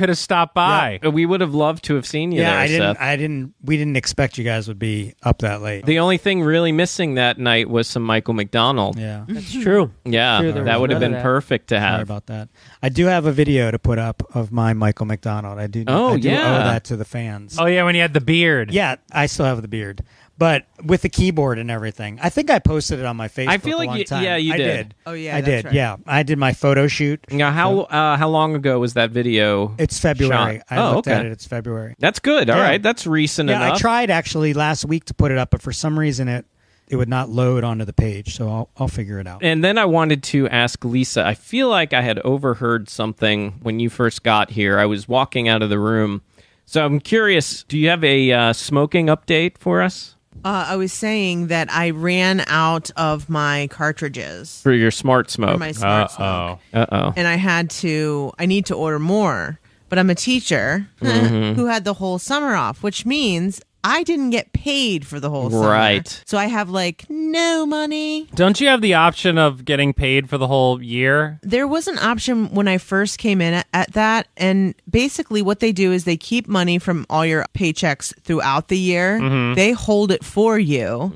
Speaker 9: have stopped by.
Speaker 6: We would have loved to have seen you
Speaker 10: Yeah,
Speaker 6: there, Seth.
Speaker 10: we didn't expect you guys would be up that late.
Speaker 6: The only thing really missing that night was some Michael McDonald.
Speaker 10: Yeah.
Speaker 7: That's true.
Speaker 6: Yeah,
Speaker 7: True, there
Speaker 6: that
Speaker 7: was
Speaker 6: would have
Speaker 7: none
Speaker 6: been
Speaker 7: of that.
Speaker 6: perfect to
Speaker 10: Sorry
Speaker 6: have.
Speaker 10: about that. I do have a video to put up of my Michael McDonald. I do
Speaker 6: Oh,
Speaker 10: owe
Speaker 6: yeah.
Speaker 10: that to the fans.
Speaker 9: Oh yeah, when he had the beard.
Speaker 10: Yeah, I still have the beard. But with the keyboard and everything. I think I posted it on my Facebook
Speaker 6: I feel like
Speaker 10: a long
Speaker 6: you-
Speaker 10: time.
Speaker 6: yeah, you
Speaker 10: I
Speaker 6: did.
Speaker 8: Oh, yeah,
Speaker 10: I
Speaker 8: that's
Speaker 10: did.
Speaker 8: right.
Speaker 10: Yeah. I did my photo shoot.
Speaker 6: Now, how long ago was that video?
Speaker 10: It's February.
Speaker 6: shot?
Speaker 10: I
Speaker 6: Oh,
Speaker 10: looked
Speaker 6: okay.
Speaker 10: at it. It's February.
Speaker 6: That's good. All
Speaker 10: Yeah.
Speaker 6: right, that's recent
Speaker 10: Yeah,
Speaker 6: enough.
Speaker 10: I tried actually last week to put it up, but for some reason it would not load onto the page. So I'll figure it out.
Speaker 6: And then I wanted to ask Lisa, I feel like I had overheard something when you first got here. I was walking out of the room. So I'm curious, do you have a smoking update for us?
Speaker 8: I was saying that I ran out of my cartridges
Speaker 6: For your smart
Speaker 8: for
Speaker 6: smoke?
Speaker 8: my smart smoke.
Speaker 6: Uh-oh.
Speaker 8: And I need to order more. But I'm a teacher who had the whole summer off, which means I didn't get paid for the whole summer.
Speaker 6: Right.
Speaker 8: So I have like no money.
Speaker 9: Don't you have the option of getting paid for the whole year?
Speaker 8: There was an option when I first came in at that. And basically what they do is they keep money from all your paychecks throughout the year. They hold it for you.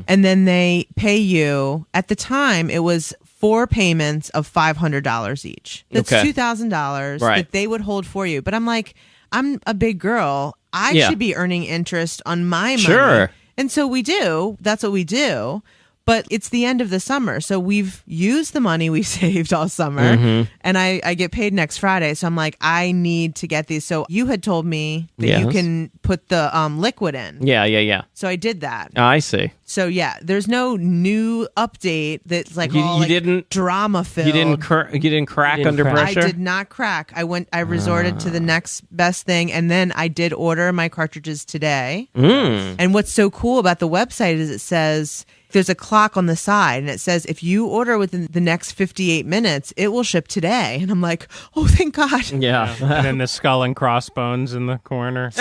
Speaker 8: And then they pay you. At the time, it was 4 payments of $500 each. That's
Speaker 6: Okay.
Speaker 8: $2,000
Speaker 6: Right.
Speaker 8: that they would hold for you. But I'm like, I'm a big girl. I should be earning interest on my money.
Speaker 6: Sure.
Speaker 8: And so we do. That's what we do. But it's the end of the summer, so we've used the money we saved all summer, and I get paid next Friday. So I'm like, I need to get these. So you had told me that you can put the liquid in.
Speaker 6: Yeah.
Speaker 8: So I did that.
Speaker 6: I see.
Speaker 8: So yeah, there's no new update that's like
Speaker 6: you didn't
Speaker 8: drama filled.
Speaker 6: You didn't crack under pressure.
Speaker 8: I did not crack. I resorted to the next best thing, and then I did order my cartridges today. And what's so cool about the website is it says there's a clock on the side, and it says if you order within the next 58 minutes, it will ship today. And I'm like, oh, thank God.
Speaker 6: Yeah.
Speaker 9: And then the skull and crossbones in the corner.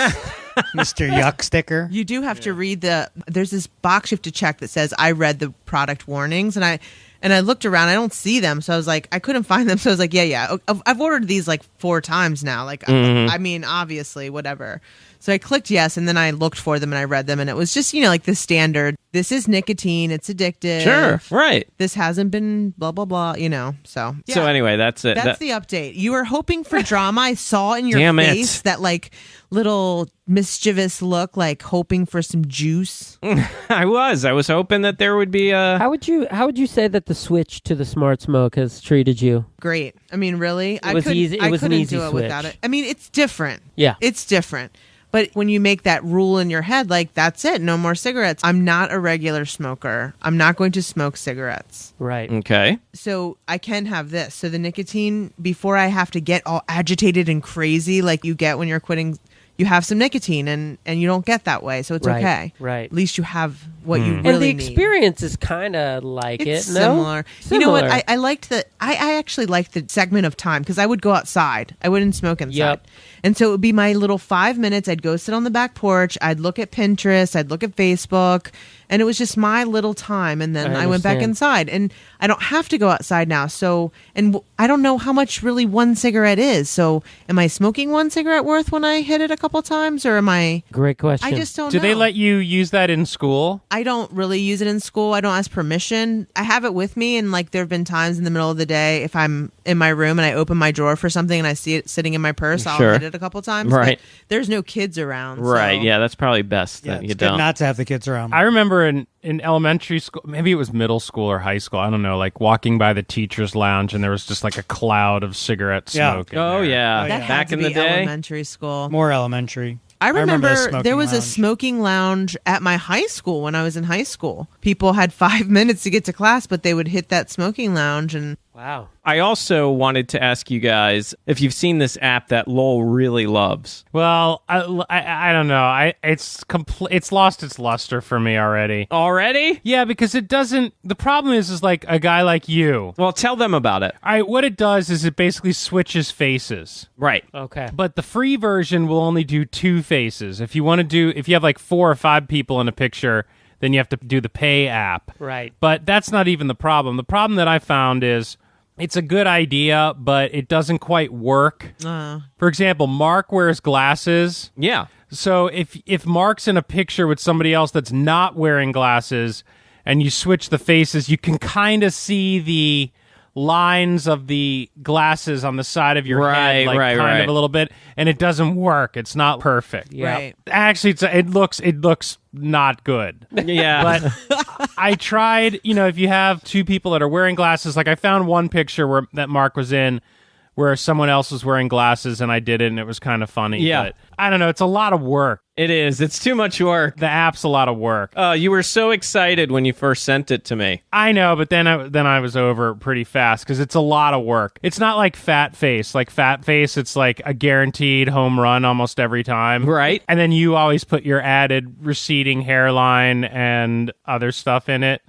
Speaker 10: Mr. Yuck sticker.
Speaker 8: You do have to read there's this box you have to check that says I read the product warnings, and I looked around, I don't see them, so I was like, I couldn't find them, so I was like, yeah, I've ordered these like 4 times now, like I mean, obviously, whatever. So I clicked yes, and then I looked for them and I read them, and it was just, like the standard, this is nicotine, it's addictive.
Speaker 6: Sure, right.
Speaker 8: This hasn't been blah, blah, blah, so. Yeah.
Speaker 6: So anyway, that's it.
Speaker 8: That's the update. You were hoping for drama. I saw in your
Speaker 6: Damn
Speaker 8: face
Speaker 6: it.
Speaker 8: that like little mischievous look, like hoping for some juice.
Speaker 6: I was hoping that there would be a...
Speaker 7: How would you say that the switch to the Smart Smoke has treated you?
Speaker 8: Great. I mean, really?
Speaker 7: It was easy. It was an easy
Speaker 8: do it
Speaker 7: switch.
Speaker 8: without it. I mean, it's different.
Speaker 7: Yeah.
Speaker 8: It's different. But when you make that rule in your head, like, that's it, no more cigarettes. I'm not a regular smoker. I'm not going to smoke cigarettes.
Speaker 7: Right.
Speaker 6: Okay.
Speaker 8: So I can have this. So the nicotine, before I have to get all agitated and crazy like you get when you're quitting, you have some nicotine, and you don't get that way. So it's okay.
Speaker 7: Right.
Speaker 8: At least you have what you really need.
Speaker 7: And the experience is kind of like
Speaker 8: it's
Speaker 7: it,
Speaker 8: similar.
Speaker 7: no?
Speaker 8: You know what? I liked I actually liked the segment of time because I would go outside. I wouldn't smoke inside.
Speaker 7: Yep.
Speaker 8: And so it would be my little 5 minutes. I'd go sit on the back porch. I'd look at Pinterest. I'd look at Facebook. And it was just my little time. And then I went back inside. And I don't have to go outside now. So, and I don't know how much really one cigarette is. So am I smoking one cigarette worth when I hit it a couple times? Or am I...
Speaker 7: Great question.
Speaker 8: I just don't know.
Speaker 9: Do they let you use that in school?
Speaker 8: I don't really use it in school. I don't ask permission. I have it with me. And like there have been times in the middle of the day, if I'm in my room and I open my drawer for something and I see it sitting in my purse, I'll hit it a couple times.
Speaker 6: Right.
Speaker 8: But there's no kids around.
Speaker 6: Right.
Speaker 8: So.
Speaker 6: Yeah, that's probably best that you
Speaker 10: it's good
Speaker 6: don't.
Speaker 10: not to have the kids around.
Speaker 9: I remember in elementary school, maybe it was middle school or high school, I don't know, like walking by the teacher's lounge and there was just like a cloud of cigarette smoke.
Speaker 6: Oh, yeah.
Speaker 8: That had
Speaker 6: Back
Speaker 8: to
Speaker 6: in
Speaker 8: be
Speaker 6: the day.
Speaker 8: elementary school.
Speaker 10: More elementary.
Speaker 8: I remember
Speaker 10: smoking
Speaker 8: there was a
Speaker 10: lounge.
Speaker 8: smoking lounge at my high school when I was in high school. People had 5 minutes to get to class, but they would hit that smoking lounge and...
Speaker 7: Wow.
Speaker 6: I also wanted to ask you guys if you've seen this app that Lowell really loves.
Speaker 9: Well, I don't know. It's lost its luster for me already.
Speaker 6: Already?
Speaker 9: Yeah, because it doesn't... The problem is like a guy like you.
Speaker 6: Well, tell them about it.
Speaker 9: What it does is it basically switches faces.
Speaker 6: Right.
Speaker 7: Okay.
Speaker 9: But the free version will only do 2 faces. If you have like 4 or 5 people in a picture, then you have to do the pay app.
Speaker 7: Right.
Speaker 9: But that's not even the problem. The problem that I found is it's a good idea, but it doesn't quite work. For example, Mark wears glasses.
Speaker 6: Yeah.
Speaker 9: So if Mark's in a picture with somebody else that's not wearing glasses and you switch the faces, you can kind of see the lines of the glasses on the side of your head, like kind of a little bit, and it doesn't work. It's not perfect.
Speaker 7: Yeah.
Speaker 8: Right.
Speaker 9: Actually, it looks not good.
Speaker 6: Yeah.
Speaker 9: But I tried, if you have 2 people that are wearing glasses, like I found one picture that Mark was in where someone else was wearing glasses and I did it and it was kind of funny.
Speaker 6: Yeah.
Speaker 9: But I don't know. It's a lot of work.
Speaker 6: It is. It's too much work.
Speaker 9: The app's a lot of work.
Speaker 6: You were so excited when you first sent it to me.
Speaker 9: I know, but then I was over pretty fast because it's a lot of work. It's not like Fat Face. Like Fat Face, it's like a guaranteed home run almost every time.
Speaker 6: Right.
Speaker 9: And then you always put your added receding hairline and other stuff in it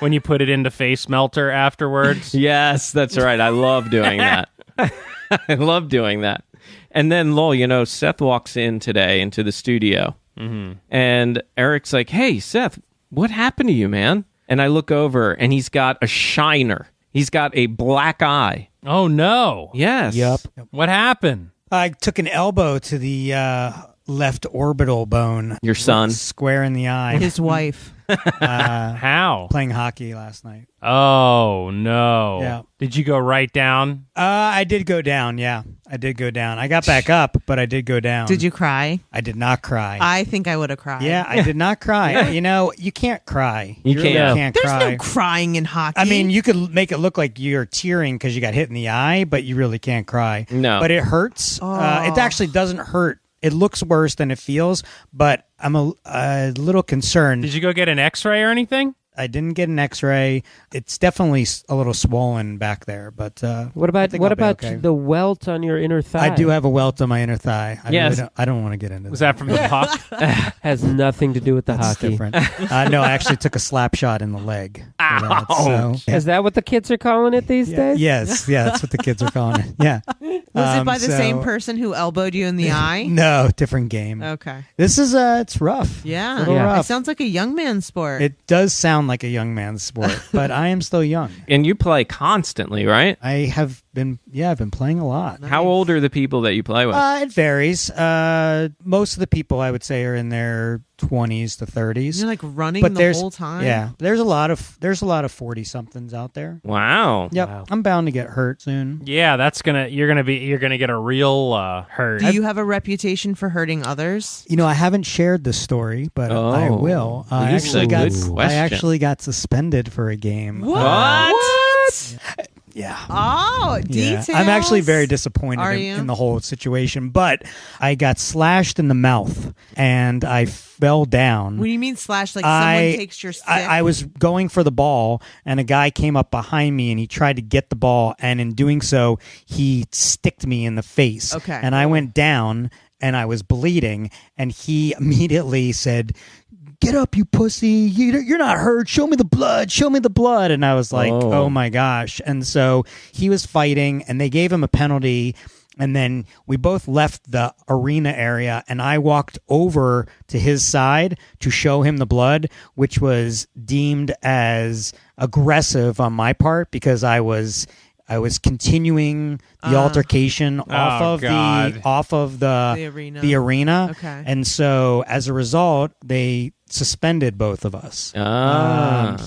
Speaker 9: when you put it into Face Melter afterwards.
Speaker 6: Yes, that's right. I love doing that. I love doing that. And then, Lowell, Seth walks in today into the studio. Mm-hmm. And Eric's like, hey, Seth, what happened to you, man? And I look over, and he's got a shiner. He's got a black eye.
Speaker 9: Oh, no.
Speaker 6: Yes.
Speaker 7: Yep.
Speaker 9: What happened?
Speaker 10: I took an elbow to the left orbital bone.
Speaker 6: Your son.
Speaker 10: Square in the eye.
Speaker 8: His wife.
Speaker 9: How?
Speaker 10: Playing hockey last night.
Speaker 9: Oh, no.
Speaker 10: Yeah.
Speaker 9: Did you go right down?
Speaker 10: I did go down, yeah. I did go down. I got back up, but I did go down.
Speaker 8: Did you cry?
Speaker 10: I did not cry.
Speaker 8: I think I would have cried.
Speaker 10: Yeah, I did not cry. You can't cry.
Speaker 6: You
Speaker 10: really can't
Speaker 8: There's
Speaker 10: cry.
Speaker 8: no crying in hockey.
Speaker 10: I mean, you could make it look like you're tearing because you got hit in the eye, but you really can't cry.
Speaker 6: No.
Speaker 10: But it hurts. It actually doesn't hurt. It looks worse than it feels, but I'm a little concerned.
Speaker 9: Did you go get an X-ray or anything?
Speaker 10: I didn't get an X-ray. It's definitely a little swollen back there, but
Speaker 7: What about
Speaker 10: okay.
Speaker 7: the welt on your inner thigh?
Speaker 10: I do have a welt on my inner thigh.
Speaker 6: Yes.
Speaker 10: I don't want to get into
Speaker 9: Was that from the puck?
Speaker 7: Has nothing to do with the
Speaker 10: That's
Speaker 7: hockey.
Speaker 10: different. No, I actually took a slap shot in the leg. for that, so, yeah.
Speaker 7: Is that what the kids are calling it these days?
Speaker 10: Yes, that's what the kids are calling it. Yeah.
Speaker 8: Was it by the same person who elbowed you in the eye?
Speaker 10: No, different game.
Speaker 8: Okay.
Speaker 10: This is it's rough.
Speaker 8: Yeah.
Speaker 10: It's a little rough.
Speaker 8: It sounds like a young man's sport.
Speaker 10: It does sound like a young man's sport, but I am still young.
Speaker 6: And you play constantly, right?
Speaker 10: I have been, I've been playing a lot.
Speaker 6: How old are the people that you play with?
Speaker 10: It varies. Most of the people I would say are in their 20s to 30s.
Speaker 8: You're like running the whole time.
Speaker 10: Yeah, there's a lot of 40 somethings out there.
Speaker 6: Wow.
Speaker 10: Yep,
Speaker 7: Wow.
Speaker 10: I'm bound to get hurt soon.
Speaker 9: Yeah, you're gonna get a real hurt.
Speaker 8: Do you have a reputation for hurting others?
Speaker 10: I haven't shared this story, but I will. I
Speaker 6: this is a good question.
Speaker 10: actually got suspended for a game.
Speaker 6: What?
Speaker 10: Yeah.
Speaker 8: Oh, details.
Speaker 10: I'm actually very disappointed
Speaker 8: Are
Speaker 10: in,
Speaker 8: you?
Speaker 10: in the whole situation, but I got slashed in the mouth and I fell down.
Speaker 8: What do you mean slash? Like someone takes your stick?
Speaker 10: I was going for the ball and a guy came up behind me and he tried to get the ball, and in doing so, he sticked me in the face.
Speaker 8: Okay.
Speaker 10: And I went down and I was bleeding, and he immediately said, "Get up, you pussy. You're not hurt. Show me the blood. Show me the blood." And I was like, oh my gosh. And so he was fighting, and they gave him a penalty. And then we both left the arena area, and I walked over to his side to show him the blood, which was deemed as aggressive on my part because I was continuing the altercation off of the arena.
Speaker 8: Okay.
Speaker 10: And so as a result, they suspended both of us.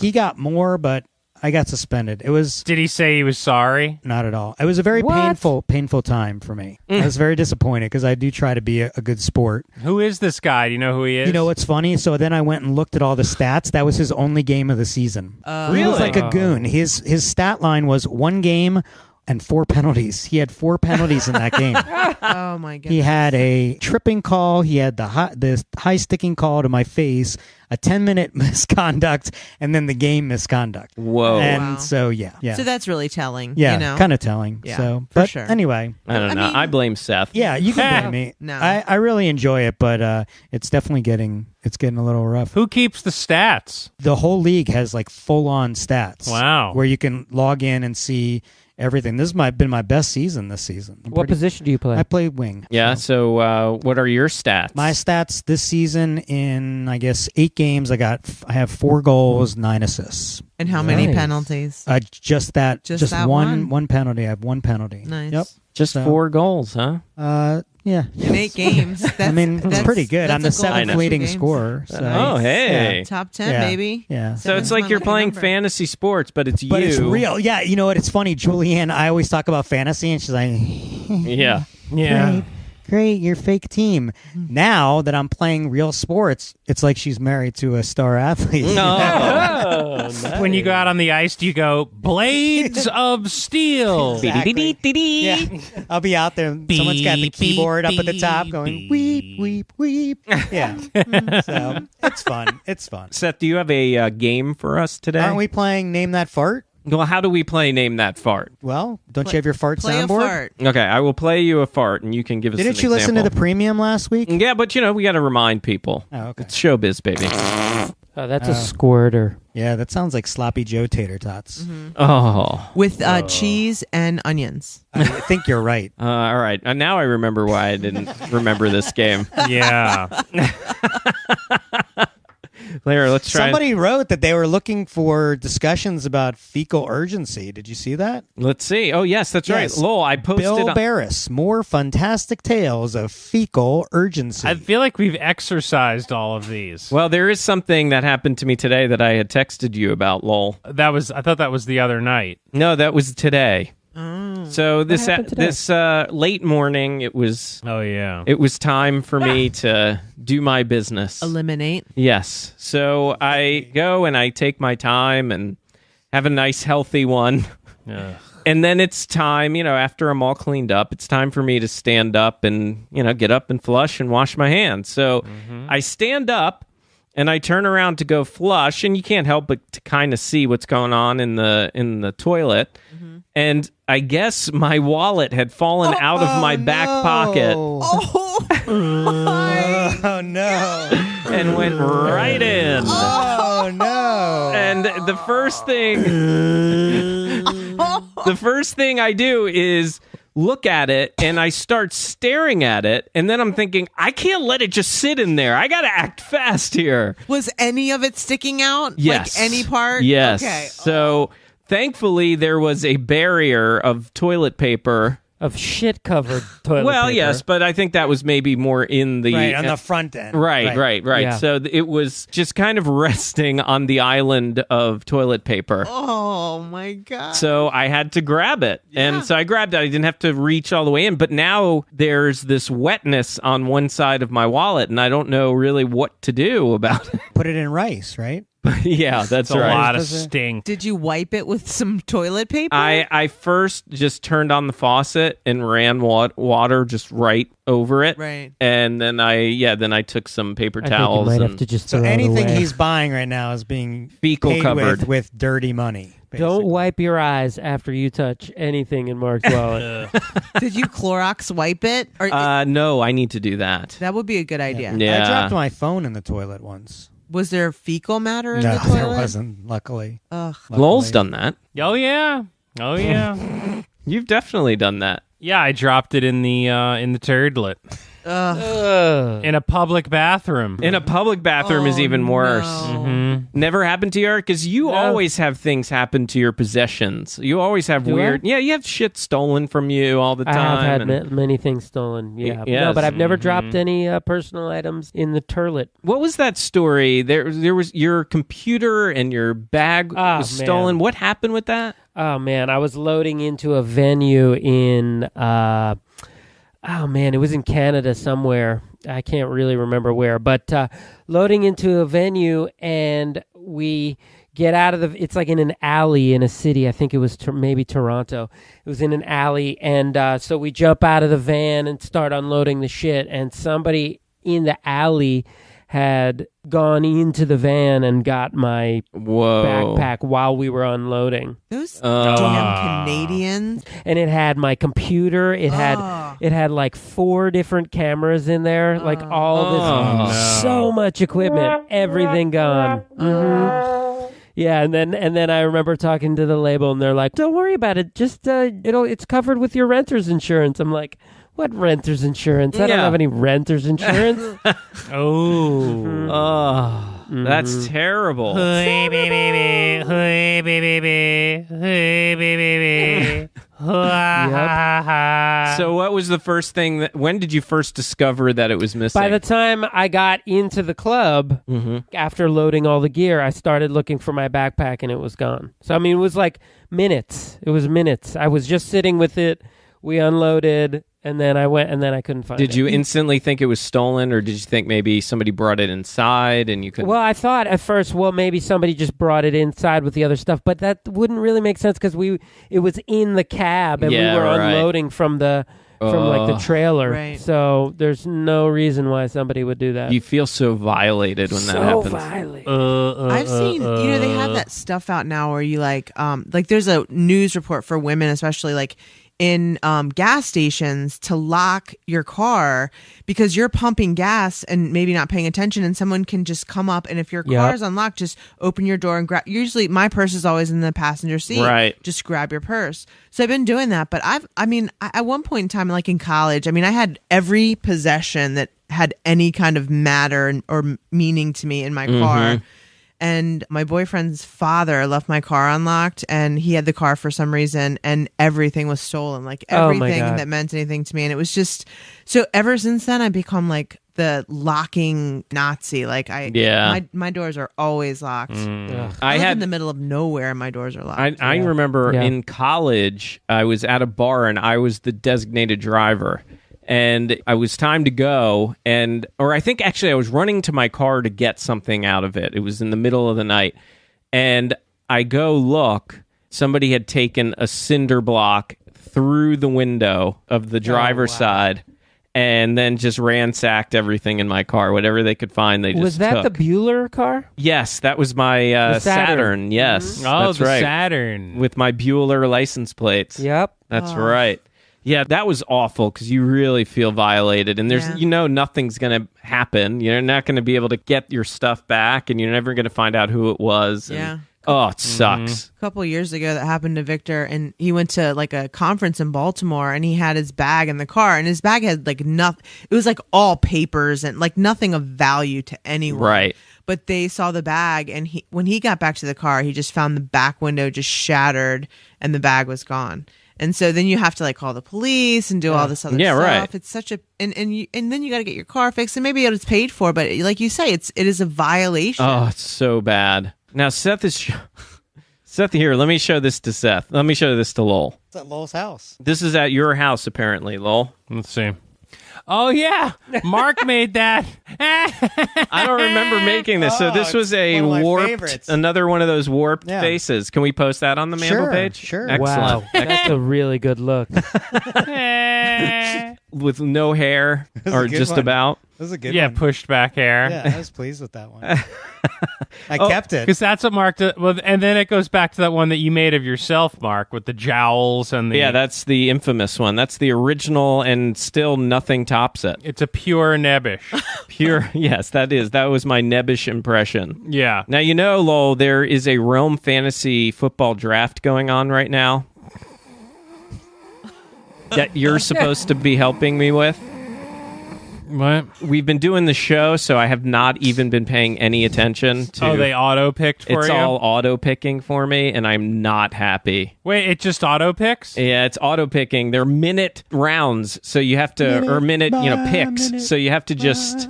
Speaker 10: He got more, but I got suspended. It was
Speaker 9: Did he say he was sorry?
Speaker 10: not at all. It was a very painful time for me. I was very disappointed because I do try to be a good sport.
Speaker 9: Who is this guy? Do you know who he is?
Speaker 10: You know what's funny? So then I went and looked at all the stats. That was his only game of the season. He was like a goon. His stat line was 1 game and 4 penalties. He had 4 penalties in that game.
Speaker 8: Oh my god.
Speaker 10: He had a tripping call. He had the high sticking call to my face, a 10-minute misconduct, and then the game misconduct.
Speaker 6: Whoa.
Speaker 10: And so yeah.
Speaker 8: So that's really telling.
Speaker 10: Yeah,
Speaker 8: You know?
Speaker 10: kind of telling.
Speaker 8: Yeah,
Speaker 10: So,
Speaker 8: for
Speaker 10: but
Speaker 8: sure.
Speaker 10: anyway,
Speaker 6: I don't know.
Speaker 8: mean-
Speaker 6: I blame Seth.
Speaker 10: yeah, you can blame me.
Speaker 8: No.
Speaker 10: I really enjoy it, but it's definitely getting a little rough.
Speaker 9: Who keeps the stats?
Speaker 10: The whole league has like full-on stats.
Speaker 9: Wow.
Speaker 10: Where you can log in and see everything. This has been my best season this season.
Speaker 7: What position do you play?
Speaker 10: I play wing.
Speaker 6: Yeah, so what are your stats?
Speaker 10: My stats this season in, I guess, 8 games, I have 4 goals, 9 assists.
Speaker 8: And how many
Speaker 7: Nice.
Speaker 8: penalties?
Speaker 10: Just that.
Speaker 8: Just that
Speaker 10: one penalty. I have 1 penalty.
Speaker 8: Nice.
Speaker 10: Yep.
Speaker 6: Just
Speaker 10: So-
Speaker 6: 4 goals, huh?
Speaker 10: Yeah.
Speaker 8: In 8 games. That's,
Speaker 10: I mean, it's pretty good. I'm the
Speaker 8: that's a goal in
Speaker 10: 7th
Speaker 8: 2
Speaker 10: leading
Speaker 8: games.
Speaker 10: scorer. So,
Speaker 6: Oh, hey.
Speaker 10: yeah.
Speaker 8: Top 10,
Speaker 10: Yeah.
Speaker 8: maybe.
Speaker 10: Yeah.
Speaker 6: So it's
Speaker 8: Seven's
Speaker 6: like
Speaker 8: my
Speaker 6: you're
Speaker 8: lucky
Speaker 6: playing
Speaker 8: number.
Speaker 6: fantasy sports, but it's
Speaker 10: But
Speaker 6: you.
Speaker 10: it's real. Yeah, you know what? It's funny. Julianne, I always talk about fantasy, and she's like,
Speaker 6: Yeah.
Speaker 9: Yeah.
Speaker 10: Great, your fake team. Now that I'm playing real sports, it's like she's married to a star athlete.
Speaker 6: No.
Speaker 9: When you go out on the ice, do you go blades of steel?
Speaker 10: Exactly. Yeah. I'll be out there. And someone's got the
Speaker 9: Beep,
Speaker 10: keyboard
Speaker 9: beep,
Speaker 10: up at the top
Speaker 9: beep,
Speaker 10: going
Speaker 9: beep.
Speaker 10: weep, weep, weep. Yeah. So it's fun. It's fun.
Speaker 6: Seth, do you have a game for us today?
Speaker 10: Aren't we playing Name That Fart?
Speaker 6: Well, how do we play Name That Fart?
Speaker 10: Well, don't you have your fart
Speaker 8: Play a
Speaker 10: soundboard?
Speaker 8: fart.
Speaker 6: Okay, I will play you a fart, and you can give us
Speaker 10: Didn't
Speaker 6: an
Speaker 10: you listen to the
Speaker 6: example.
Speaker 10: Pree-Mium last week?
Speaker 6: Yeah, but, we got to remind people.
Speaker 10: Oh, okay.
Speaker 6: It's showbiz, baby.
Speaker 7: Oh, that's a squirter.
Speaker 10: Yeah, that sounds like Sloppy Joe tater tots.
Speaker 6: Oh.
Speaker 8: With cheese and onions.
Speaker 10: I think you're right.
Speaker 6: All right. Now I remember why I didn't remember this game.
Speaker 9: Yeah.
Speaker 6: Larry, let's try.
Speaker 10: Somebody wrote that they were looking for discussions about fecal urgency. Did you see that?
Speaker 6: Let's see. Oh, yes, that's
Speaker 10: Yes.
Speaker 6: right. Lowell, I posted
Speaker 10: Bill
Speaker 6: on-
Speaker 10: Barris, more fantastic tales of fecal urgency.
Speaker 9: I feel like we've exercised all of these.
Speaker 6: Well, there is something that happened to me today that I had texted you about, Lowell.
Speaker 9: I thought that was the other night.
Speaker 6: No, that was today. So this late morning, it was time for me to do my business.
Speaker 8: Eliminate.
Speaker 6: Yes. So I go and I take my time and have a nice healthy one. And then it's time, after I'm all cleaned up, it's time for me to stand up and, get up and flush and wash my hands. So I stand up and I turn around to go flush, and you can't help but to kind of see what's going on in the toilet. And I guess my wallet had fallen out of my back pocket.
Speaker 10: Oh, no.
Speaker 6: And went right in.
Speaker 10: Oh, no.
Speaker 6: And the first thing I do is look at it, and I start staring at it, and then I'm thinking, I can't let it just sit in there. I got to act fast here.
Speaker 8: Was any of it sticking out?
Speaker 6: Yes.
Speaker 8: Like any part?
Speaker 6: Yes.
Speaker 8: Okay.
Speaker 6: So thankfully, there was a barrier of toilet paper.
Speaker 7: Of shit-covered toilet
Speaker 6: well,
Speaker 7: paper.
Speaker 6: yes, but I think that was maybe more in the...
Speaker 10: Right, on the front end.
Speaker 6: Right.
Speaker 7: Yeah.
Speaker 6: So it was just kind of resting on the island of toilet paper.
Speaker 8: Oh, my God.
Speaker 6: So I had to grab it. Yeah. And so I grabbed it. I didn't have to reach all the way in. But now there's this wetness on one side of my wallet, and I don't know really what to do about it.
Speaker 10: Put it in rice, right?
Speaker 6: Yeah, that's
Speaker 9: a
Speaker 6: right.
Speaker 9: lot of stink.
Speaker 8: Did you wipe it with some toilet paper?
Speaker 6: I first just turned on the faucet and ran water just right over it.
Speaker 8: Right.
Speaker 6: And then I took some paper towels.
Speaker 7: I think you might have to just
Speaker 10: So
Speaker 7: throw it
Speaker 10: anything
Speaker 7: away.
Speaker 10: he's buying right now is being
Speaker 6: Fecal
Speaker 10: paid
Speaker 6: covered.
Speaker 10: with dirty money. Basically.
Speaker 7: Don't wipe your eyes after you touch anything in Mark's wallet.
Speaker 8: Did you Clorox wipe it? Or
Speaker 6: No, I need to do that.
Speaker 8: that would be a good idea.
Speaker 6: Yeah.
Speaker 10: I dropped my phone in the toilet once.
Speaker 8: Was there fecal matter in
Speaker 10: No,
Speaker 8: the toilet?
Speaker 10: there wasn't, luckily.
Speaker 8: Ugh.
Speaker 6: Lowell's done that.
Speaker 9: Oh yeah.
Speaker 6: You've definitely done that.
Speaker 9: Yeah, I dropped it in the turdlet. In a public bathroom.
Speaker 6: In a public bathroom is even worse.
Speaker 8: No.
Speaker 6: Never happened to you, because you always have things happen to your possessions. You always have weird...
Speaker 7: I?
Speaker 6: Yeah, you have shit stolen from you all the time.
Speaker 7: I have had
Speaker 6: and-
Speaker 7: many things stolen. Yeah,
Speaker 6: Yes.
Speaker 7: no, but I've never dropped any personal items in the toilet.
Speaker 6: What was that story? There was your computer and your bag was stolen. What happened with that?
Speaker 7: Oh man, I was loading into a venue in. It was in Canada somewhere. I can't really remember where, but loading into a venue, and we get out of it's like in an alley in a city. I think it was maybe Toronto. It was in an alley, and so we jump out of the van and start unloading the shit, and somebody in the alley had gone into the van and got my backpack while we were unloading.
Speaker 8: Those damn Canadians.
Speaker 7: And it had my computer. It had like 4 different cameras in there. Like all this, so much equipment, everything gone. Mm-hmm. Yeah, and then I remember talking to the label, and they're like, "Don't worry about it. Just it's covered with your renter's insurance." I'm like, what renter's insurance? I don't have any renter's insurance.
Speaker 6: That's terrible.
Speaker 9: Hey, baby. Hey, baby. Hey, baby.
Speaker 6: So what was the first thing when did you first discover that it was missing?
Speaker 7: By the time I got into the club, after loading all the gear, I started looking for my backpack, and it was gone. So, I mean, it was like minutes. It was minutes. I was just sitting with it. We unloaded, and then I went, and then I couldn't find it.
Speaker 6: Did you instantly think it was stolen, or did you think maybe somebody brought it inside and you couldn't?
Speaker 7: Well, I thought at first, maybe somebody just brought it inside with the other stuff, but that wouldn't really make sense because it was in the cab, and we were unloading from the trailer.
Speaker 8: Right.
Speaker 7: So there's no reason why somebody would do that.
Speaker 6: You feel so violated when that happens.
Speaker 7: So violated.
Speaker 8: I've seen, they have that stuff out now where you like there's a news report for women, especially like in gas stations, to lock your car because you're pumping gas and maybe not paying attention, and someone can just come up, and if your car is unlocked, just open your door and grab. Usually my purse is always in the passenger seat.
Speaker 6: Right.
Speaker 8: Just grab your purse. So I've been doing that, but at one point in time, like in college, I had every possession that had any kind of matter or meaning to me in my car. And my boyfriend's father left my car unlocked, and he had the car for some reason, and everything was stolen. Like everything that meant anything to me. And it was just, so ever since then, I've become like the locking Nazi. Like my doors are always locked. I live in the middle of nowhere and my doors are locked.
Speaker 6: I remember in college, I was at a bar and I was the designated driver. And I was time to go, or I think actually I was running to my car to get something out of it. It was in the middle of the night. And I go look, somebody had taken a cinder block through the window of the driver's side and then just ransacked everything in my car. Whatever they could find, they just
Speaker 7: Was that
Speaker 6: took.
Speaker 7: the Bueller car?
Speaker 6: Yes, that was my Saturn. Yes, that's
Speaker 9: the
Speaker 6: right.
Speaker 9: Saturn.
Speaker 6: With my Bueller license plates.
Speaker 7: Yep.
Speaker 6: That's right. Yeah, that was awful because you really feel violated, and there's nothing's going to happen. You're not going to be able to get your stuff back, and you're never going to find out who it was.
Speaker 8: Yeah.
Speaker 6: Oh, it sucks.
Speaker 8: A couple of years ago that happened to Victor, and he went to like a conference in Baltimore, and he had his bag in the car, and his bag had like nothing. It was like all papers and like nothing of value to anyone.
Speaker 6: Right.
Speaker 8: But they saw the bag, and when he got back to the car, he just found the back window just shattered, and the bag was gone. And so then you have to like call the police and do all this other stuff.
Speaker 6: Right.
Speaker 8: It's such a and then you got to get your car fixed, and maybe it's paid for, but like you say, it is a violation.
Speaker 6: Oh, it's so bad. Now Seth is Seth here. Let me show this to Seth. Let me show this to Lowell.
Speaker 10: It's at Lowell's house.
Speaker 6: This is at your house, apparently, Lowell.
Speaker 9: Let's see. Oh, yeah. Mark made that.
Speaker 6: I don't remember making this. So this was a warped, another one of those warped faces. Can we post that on the Mambo page?
Speaker 10: Sure.
Speaker 6: Excellent.
Speaker 7: Wow. That's a really good look.
Speaker 6: With no hair, or just
Speaker 10: one.
Speaker 6: about.
Speaker 10: That was a good
Speaker 9: Yeah,
Speaker 10: one.
Speaker 9: pushed back hair.
Speaker 10: Yeah, I was pleased with that one. I kept it.
Speaker 9: Because that's what Mark did. Well, and then it goes back to that one that you made of yourself, Mark, with the jowls and the...
Speaker 6: Yeah, that's the infamous one. That's the original, and still nothing tops it.
Speaker 9: It's a pure nebbish.
Speaker 6: Pure, yes, that is. That was my nebbish impression.
Speaker 9: Yeah.
Speaker 6: Now, you know, Lowell, there is a Realm Fantasy football draft going on right now that you're supposed to be helping me with.
Speaker 9: What?
Speaker 6: We've been doing the show, so I have not even been paying any attention to...
Speaker 9: Oh, they auto-picked for
Speaker 6: It's
Speaker 9: you?
Speaker 6: all auto-picking for me, and I'm not happy.
Speaker 9: Wait, it just auto-picks?
Speaker 6: Yeah, it's auto-picking. They're minute rounds, so you have to... or minute, picks. So you have to just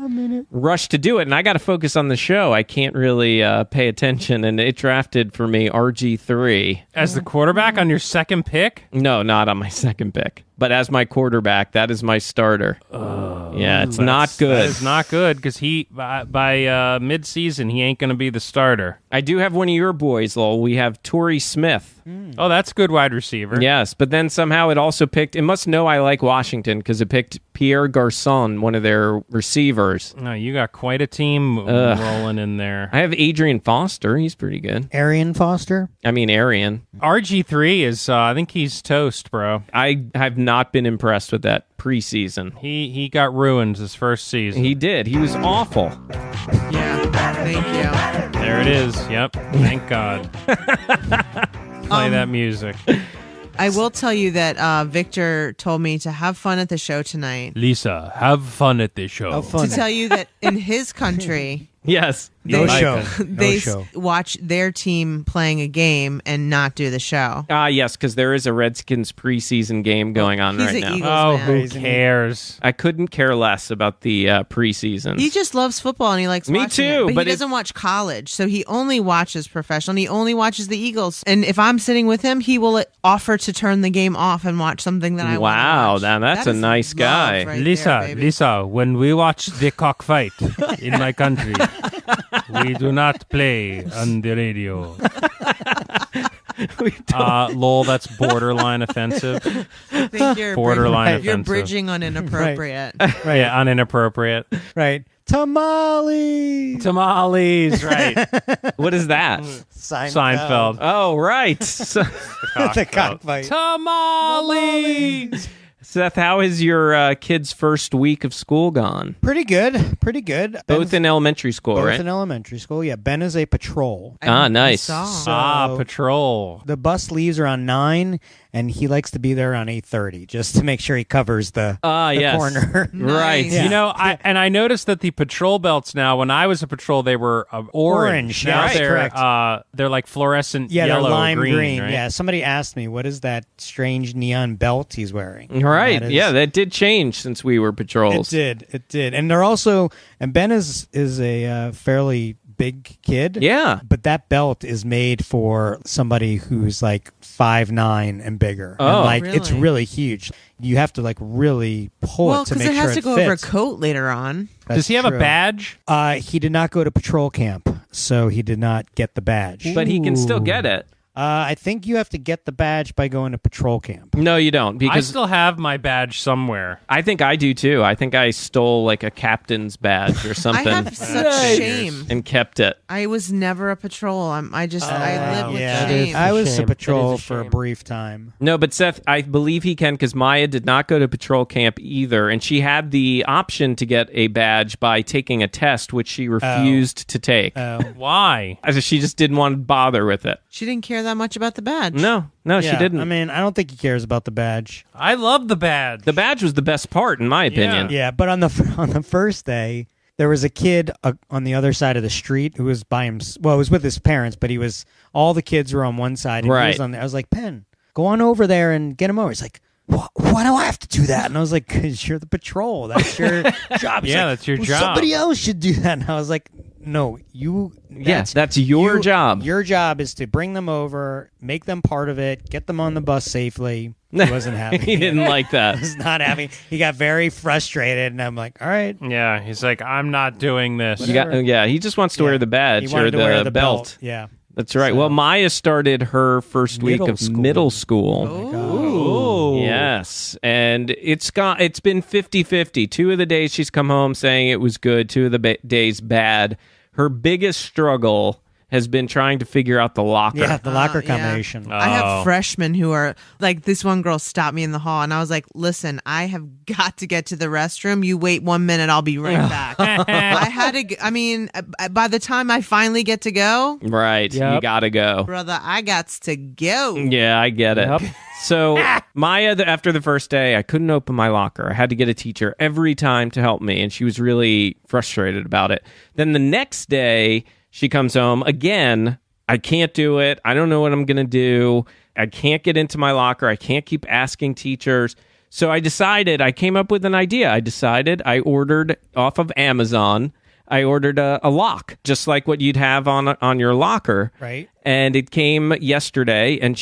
Speaker 6: rush to do it, and I got to focus on the show. I can't really pay attention, and it drafted for me RG3.
Speaker 9: As the quarterback on your second pick?
Speaker 6: No, not on my second pick. But as my quarterback, that is my starter. Yeah, it's not good.
Speaker 9: That is not good, because he, by mid-season, he ain't going to be the starter.
Speaker 6: I do have one of your boys, Lowell. We have Torrey Smith.
Speaker 9: Oh, that's a good wide receiver.
Speaker 6: Yes, but then somehow it also picked... It must know I like Washington, because it picked Pierre Garçon, one of their receivers.
Speaker 9: No, you got quite a team rolling in there.
Speaker 6: I have Adrian Foster. He's pretty good.
Speaker 10: Arian Foster?
Speaker 6: I mean, Arian.
Speaker 9: RG3 is, I think he's toast, bro.
Speaker 6: I have not been impressed with that preseason.
Speaker 9: He got ruined his first season.
Speaker 6: He did. He was awful.
Speaker 8: Yeah, thank you.
Speaker 9: There it is. Yep. Thank God. Play that music.
Speaker 8: I will tell you that Victor told me to have fun at the show tonight.
Speaker 9: Lisa, have fun at the show.
Speaker 8: To tell you that in his country...
Speaker 6: Yes.
Speaker 10: No show.
Speaker 8: They watch their team playing a game and not do the show.
Speaker 6: Yes, because there is a Redskins preseason game going on
Speaker 8: He's
Speaker 6: right
Speaker 8: an
Speaker 6: now.
Speaker 8: Eagles
Speaker 9: Who
Speaker 8: man.
Speaker 9: cares?
Speaker 6: I couldn't care less about the preseasons.
Speaker 8: He just loves football and he likes
Speaker 6: Me
Speaker 8: watching
Speaker 6: too,
Speaker 8: it,
Speaker 6: but
Speaker 8: he doesn't watch college, so he only watches professional and he only watches the Eagles. And if I'm sitting with him, he will offer to turn the game off and watch something that I want to watch.
Speaker 6: Now that's a nice guy.
Speaker 8: Right
Speaker 9: Lisa, when we watch the cockfight in my country, we do not play on the radio. Lowell, that's borderline offensive.
Speaker 8: I think you're
Speaker 9: borderline offensive.
Speaker 8: You're bridging on inappropriate.
Speaker 9: Right. Yeah, on inappropriate.
Speaker 10: Right. Tamales.
Speaker 9: Right.
Speaker 6: What is that?
Speaker 9: Seinfeld.
Speaker 6: Oh, right.
Speaker 10: The cockfight.
Speaker 9: Tamales.
Speaker 6: Seth, how has your kid's first week of school gone?
Speaker 10: Pretty good.
Speaker 6: Both in elementary school,
Speaker 10: both
Speaker 6: right?
Speaker 10: in elementary school. Yeah, Ben is a patrol.
Speaker 6: Nice.
Speaker 9: Patrol.
Speaker 10: The bus leaves around 9, and he likes to be there around 8:30 just to make sure he covers the corner.
Speaker 6: Right.
Speaker 8: Nice.
Speaker 9: You know, I noticed that the patrol belts now, when I was a patrol, they were orange. Now they're like fluorescent
Speaker 10: Yeah,
Speaker 9: yellow,
Speaker 10: they're lime green.
Speaker 9: right?
Speaker 10: Yeah, somebody asked me, what is that strange neon belt he's wearing?
Speaker 6: right. That did change since we were patrols.
Speaker 10: It did. And they're also, and Ben is a fairly big kid.
Speaker 6: Yeah.
Speaker 10: But that belt is made for somebody who's like 5'9" and bigger.
Speaker 6: Oh,
Speaker 10: and like
Speaker 8: really?
Speaker 10: it's really huge. You have to like really pull it to make sure it fits.
Speaker 8: Well, because it has to go over a coat later on.
Speaker 9: Does he have a badge?
Speaker 10: He did not go to patrol camp, so he did not get the badge.
Speaker 6: But he can still get it.
Speaker 10: I think you have to get the badge by going to patrol camp.
Speaker 6: No, you don't.
Speaker 9: I
Speaker 6: Because
Speaker 9: still have my badge somewhere.
Speaker 6: I think I do too. I think I stole like a captain's badge or something.
Speaker 8: I have such shame.
Speaker 6: And kept it.
Speaker 8: I was never a patrol. I live with shame.
Speaker 10: I was a
Speaker 7: shame.
Speaker 10: patrol
Speaker 7: It is a
Speaker 10: for a
Speaker 7: shame.
Speaker 10: brief time.
Speaker 6: No, but Seth, I believe he can because Maya did not go to patrol camp either. And she had the option to get a badge by taking a test, which she refused to take.
Speaker 9: Why?
Speaker 6: She just didn't want to bother with it.
Speaker 8: She didn't care that much about the badge.
Speaker 6: No, she didn't.
Speaker 10: I mean, I don't think he cares about the badge.
Speaker 9: I love the badge.
Speaker 6: The badge was the best part, in my opinion.
Speaker 10: Yeah, but on the first day, there was a kid on the other side of the street who was by him. Well, he was with his parents, but all the kids were on one side, and he was on there. I was like, Penn, go on over there and get him over. He's like, why do I have to do that? And I was like, because you're the patrol. That's your job. He's like,
Speaker 9: that's your job.
Speaker 10: Somebody else should do that. And I was like, no, that's
Speaker 6: your job.
Speaker 10: Your job is to bring them over, make them part of it, get them on the bus safely. He wasn't happy.
Speaker 6: He didn't like that.
Speaker 10: He was not happy. He got very frustrated, and I'm like, all right.
Speaker 9: Yeah, he's like, I'm not doing this.
Speaker 6: He just wants to wear the badge or the belt.
Speaker 10: Yeah.
Speaker 6: That's right. Well, Maya started her first week of middle school.
Speaker 9: Ooh.
Speaker 6: Yes. And it's been 50-50. 2 of the days she's come home saying it was good, 2 of the days bad. Her biggest struggle has been trying to figure out the locker.
Speaker 10: Yeah, the locker combination.
Speaker 8: I have freshmen who are like, this one girl stopped me in the hall, and I was like, listen, I have got to get to the restroom. You wait 1 minute, I'll be right back. I had to, by the time I finally get to go.
Speaker 6: Right.
Speaker 7: Yep.
Speaker 6: You got to go.
Speaker 8: Brother, I got to go.
Speaker 6: Yeah, I get it.
Speaker 7: Yep.
Speaker 6: So Maya, after the first day, I couldn't open my locker. I had to get a teacher every time to help me, and she was really frustrated about it. Then the next day, she comes home again. I can't do it. I don't know what I'm going to do. I can't get into my locker. I can't keep asking teachers. So I came up with an idea. I ordered off of Amazon. I ordered a lock, just like what you'd have on your locker.
Speaker 10: Right.
Speaker 6: And it came yesterday, and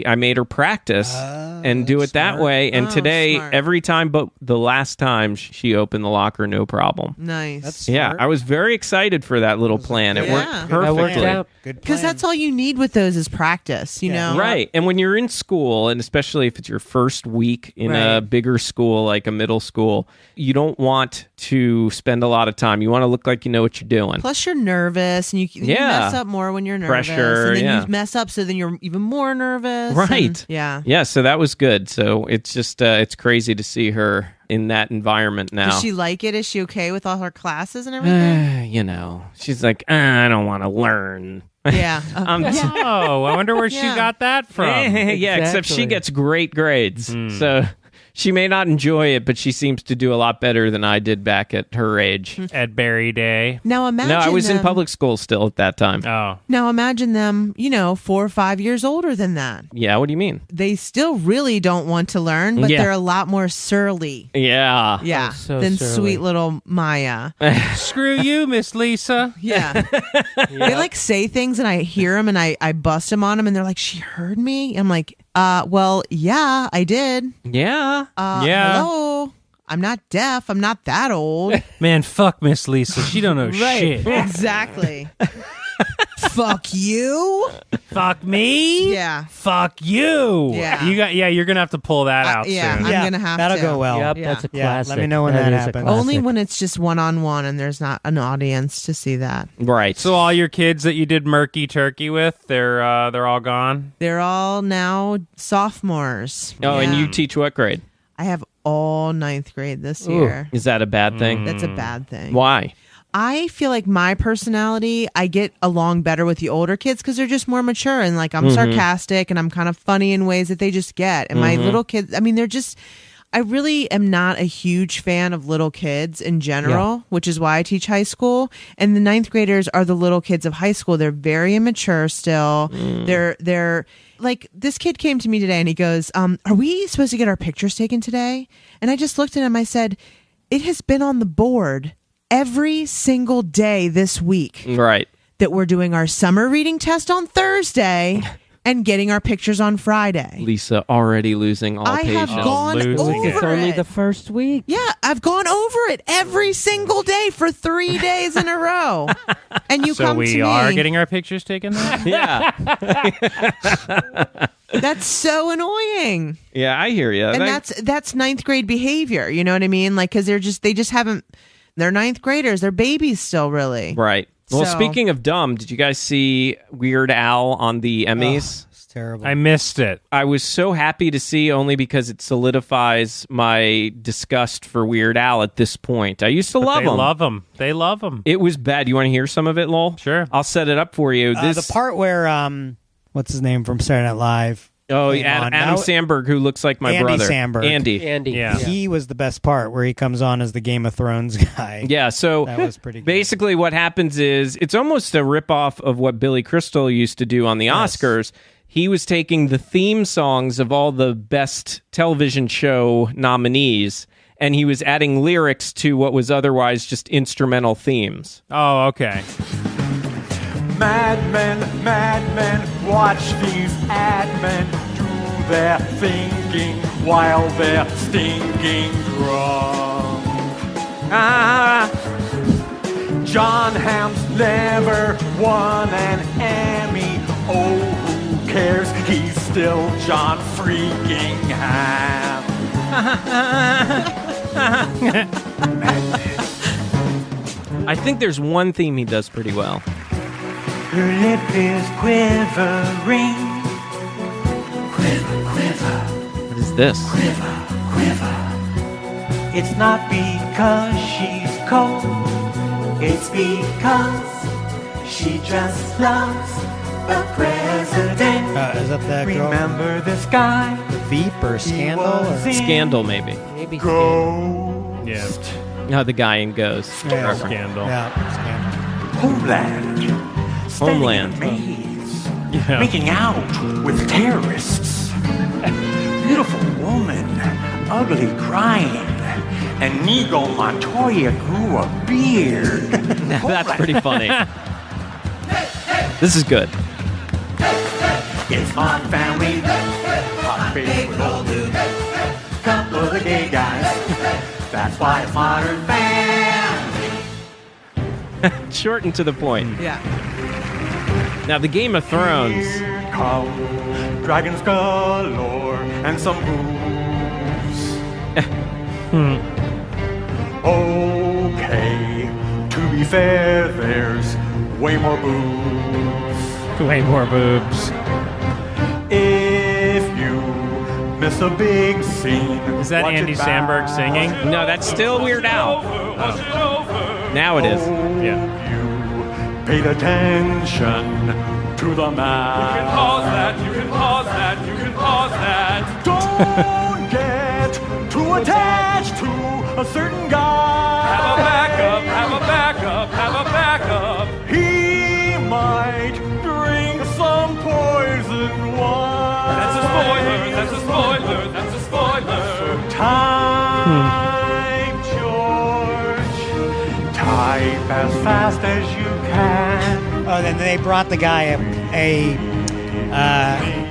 Speaker 6: I made her practice and do it that way. And today,
Speaker 8: smart.
Speaker 6: every time but the last time, she opened the locker, no problem.
Speaker 8: Nice.
Speaker 10: That's
Speaker 6: Yeah,
Speaker 10: smart.
Speaker 6: I was very excited for that little plan. It worked
Speaker 8: Yeah.
Speaker 6: perfectly.
Speaker 7: That worked out.
Speaker 10: Good
Speaker 8: Because
Speaker 10: plan.
Speaker 8: that's all you need with those is practice, you know?
Speaker 6: Right. And when you're in school, and especially if it's your first week in
Speaker 8: Right.
Speaker 6: a bigger school like a middle school, you don't want to spend a lot of time. You want to look like you know what you're doing.
Speaker 8: Plus, you're nervous, and you mess up more when you're nervous.
Speaker 6: Pressure,
Speaker 8: and then
Speaker 6: yeah.
Speaker 8: you mess up, so then you're even more nervous.
Speaker 6: Right.
Speaker 8: and- yeah.
Speaker 6: Yeah, so that was good. So it's just, it's crazy to see her in that environment now.
Speaker 8: Does she like it? Is she okay with all her classes and everything?
Speaker 6: She's like, I don't want to learn.
Speaker 8: Yeah.
Speaker 9: Oh, I wonder where she
Speaker 8: Yeah.
Speaker 9: got that from.
Speaker 6: Yeah, except she
Speaker 7: Exactly.
Speaker 6: gets great grades. So she may not enjoy it, but she seems to do a lot better than I did back at her age.
Speaker 9: At Berry Day.
Speaker 8: Now imagine
Speaker 6: No, I was in
Speaker 8: them-
Speaker 6: public school still at that time.
Speaker 9: Oh.
Speaker 8: Now imagine them, 4 or 5 years older than that.
Speaker 6: Yeah, what do you mean?
Speaker 8: They still really don't want to learn, but
Speaker 6: Yeah.
Speaker 8: they're a lot more surly.
Speaker 6: Yeah.
Speaker 8: Yeah.
Speaker 7: so
Speaker 8: than
Speaker 7: surly.
Speaker 8: sweet little Maya.
Speaker 9: Screw you, Miss Lisa.
Speaker 8: Yeah. They like say things and I hear them and I bust them on them and they're like, she heard me? I'm like, well, yeah, I did.
Speaker 6: Yeah.
Speaker 9: Yeah.
Speaker 8: Hello. I'm not deaf. I'm not that old.
Speaker 9: Man, fuck Miss Lisa. She don't know shit.
Speaker 8: Exactly. Fuck you.
Speaker 9: Fuck me.
Speaker 8: Yeah.
Speaker 9: Fuck you.
Speaker 8: Yeah.
Speaker 9: You're gonna have to pull that out
Speaker 8: yeah,
Speaker 9: soon.
Speaker 8: I'm gonna have
Speaker 10: that'll
Speaker 8: to.
Speaker 10: go well.
Speaker 7: Yep,
Speaker 8: Yeah.
Speaker 7: that's a
Speaker 10: Yeah,
Speaker 7: classic.
Speaker 10: let me know when that
Speaker 7: is a
Speaker 10: happens.
Speaker 7: classic.
Speaker 8: Only when it's just one-on-one and there's not an audience to see that.
Speaker 6: Right.
Speaker 9: So all your kids that you did murky turkey with, they're all gone.
Speaker 8: They're all now sophomores.
Speaker 6: And
Speaker 8: Yeah.
Speaker 6: you teach what grade?
Speaker 8: I have all 9th grade this year.
Speaker 6: Is that a bad thing?
Speaker 8: That's a bad thing.
Speaker 6: Why?
Speaker 8: I feel like my personality, I get along better with the older kids because they're just more mature and like I'm sarcastic and I'm kind of funny in ways that they just get. And my little kids, they're just, I really am not a huge fan of little kids in general, which is why I teach high school. And the 9th graders are the little kids of high school. They're very immature still. They're like, this kid came to me today and he goes, are we supposed to get our pictures taken today? And I just looked at him. I said, it has been on the board every single day this week.
Speaker 6: Right.
Speaker 8: That we're doing our summer reading test on Thursday. And getting our pictures on Friday.
Speaker 6: Lisa already losing all patience.
Speaker 8: I have gone over
Speaker 7: It's only the first week.
Speaker 8: Yeah, I've gone over it every single day for 3 days in a row. And you
Speaker 9: so
Speaker 8: come to me.
Speaker 9: So we are getting our pictures taken then?
Speaker 6: Yeah.
Speaker 8: That's so annoying.
Speaker 6: Yeah, I hear you.
Speaker 8: And that's 9th grade behavior. You know what I mean? Like, because they just haven't. They're 9th graders. They're babies still, really.
Speaker 6: Right. Well,
Speaker 8: So-
Speaker 6: speaking of dumb, did you guys see Weird Al on the Emmys?
Speaker 10: It's terrible.
Speaker 9: I missed it.
Speaker 6: I was so happy to see, only because it solidifies my disgust for Weird Al at this point. I used to love him.
Speaker 9: They love him.
Speaker 6: It was bad. You want to hear some of it, Lowell?
Speaker 9: Sure.
Speaker 6: I'll set it up for you.
Speaker 10: The part where what's his name from Saturday Night Live?
Speaker 6: Oh, Adam Sandberg, who looks like my brother. Andy.
Speaker 9: Yeah.
Speaker 10: He was the best part, where he comes on as the Game of Thrones guy.
Speaker 6: Yeah, so
Speaker 10: that was pretty good.
Speaker 6: Basically what happens is it's almost a ripoff of what Billy Crystal used to do on the Oscars. He was taking the theme songs of all the best television show nominees, and he was adding lyrics to what was otherwise just instrumental themes.
Speaker 9: Oh, okay.
Speaker 11: Madmen, watch these admen do their thinking while they're stinking drunk. John Hamm's never won an Emmy. Oh, who cares? He's still John freaking Hamm.
Speaker 6: I think there's one theme he does pretty well.
Speaker 11: Your lip is quivering. Quiver, quiver.
Speaker 6: What is this?
Speaker 11: Quiver, quiver. It's not because she's cold. It's because she just loves the president.
Speaker 10: Is that the girl?
Speaker 11: Remember this guy?
Speaker 10: Veep or Scandal? Or?
Speaker 6: Scandal, maybe.
Speaker 7: Maybe
Speaker 11: Ghost.
Speaker 9: Yeah.
Speaker 6: No, the guy in Ghost.
Speaker 10: Yeah.
Speaker 9: Scandal.
Speaker 10: Yeah, Scandal.
Speaker 11: Homeland.
Speaker 6: Homeland.
Speaker 11: Maze,
Speaker 9: Yeah.
Speaker 11: making out with terrorists. Beautiful woman, ugly crying, and Inigo Montoya grew a beard.
Speaker 6: That's pretty funny. This is good.
Speaker 11: It's Modern Family, hot face with old dude, couple of the gay guys. That's why it's Modern Family.
Speaker 6: Short and to the point.
Speaker 8: Yeah.
Speaker 6: Now, the Game of Thrones.
Speaker 11: Here come dragons galore and some booze. Okay, to be fair, there's way more boobs.
Speaker 9: Way more boobs.
Speaker 11: If you miss a big scene,
Speaker 9: Is that
Speaker 11: watch
Speaker 9: Andy
Speaker 11: it back.
Speaker 9: Samberg singing?
Speaker 6: No, that's still Weird Al. Now it is.
Speaker 9: Yeah.
Speaker 11: You paid attention to the man. You can pause that, you can pause that, you can pause that. Don't get too attached to a certain guy. Have a backup, have a backup, have a backup. He might drink some poison wine. That's a spoiler, that's a spoiler, that's a spoiler. So type, George. Type as fast as you can.
Speaker 10: Oh, then they brought the guy a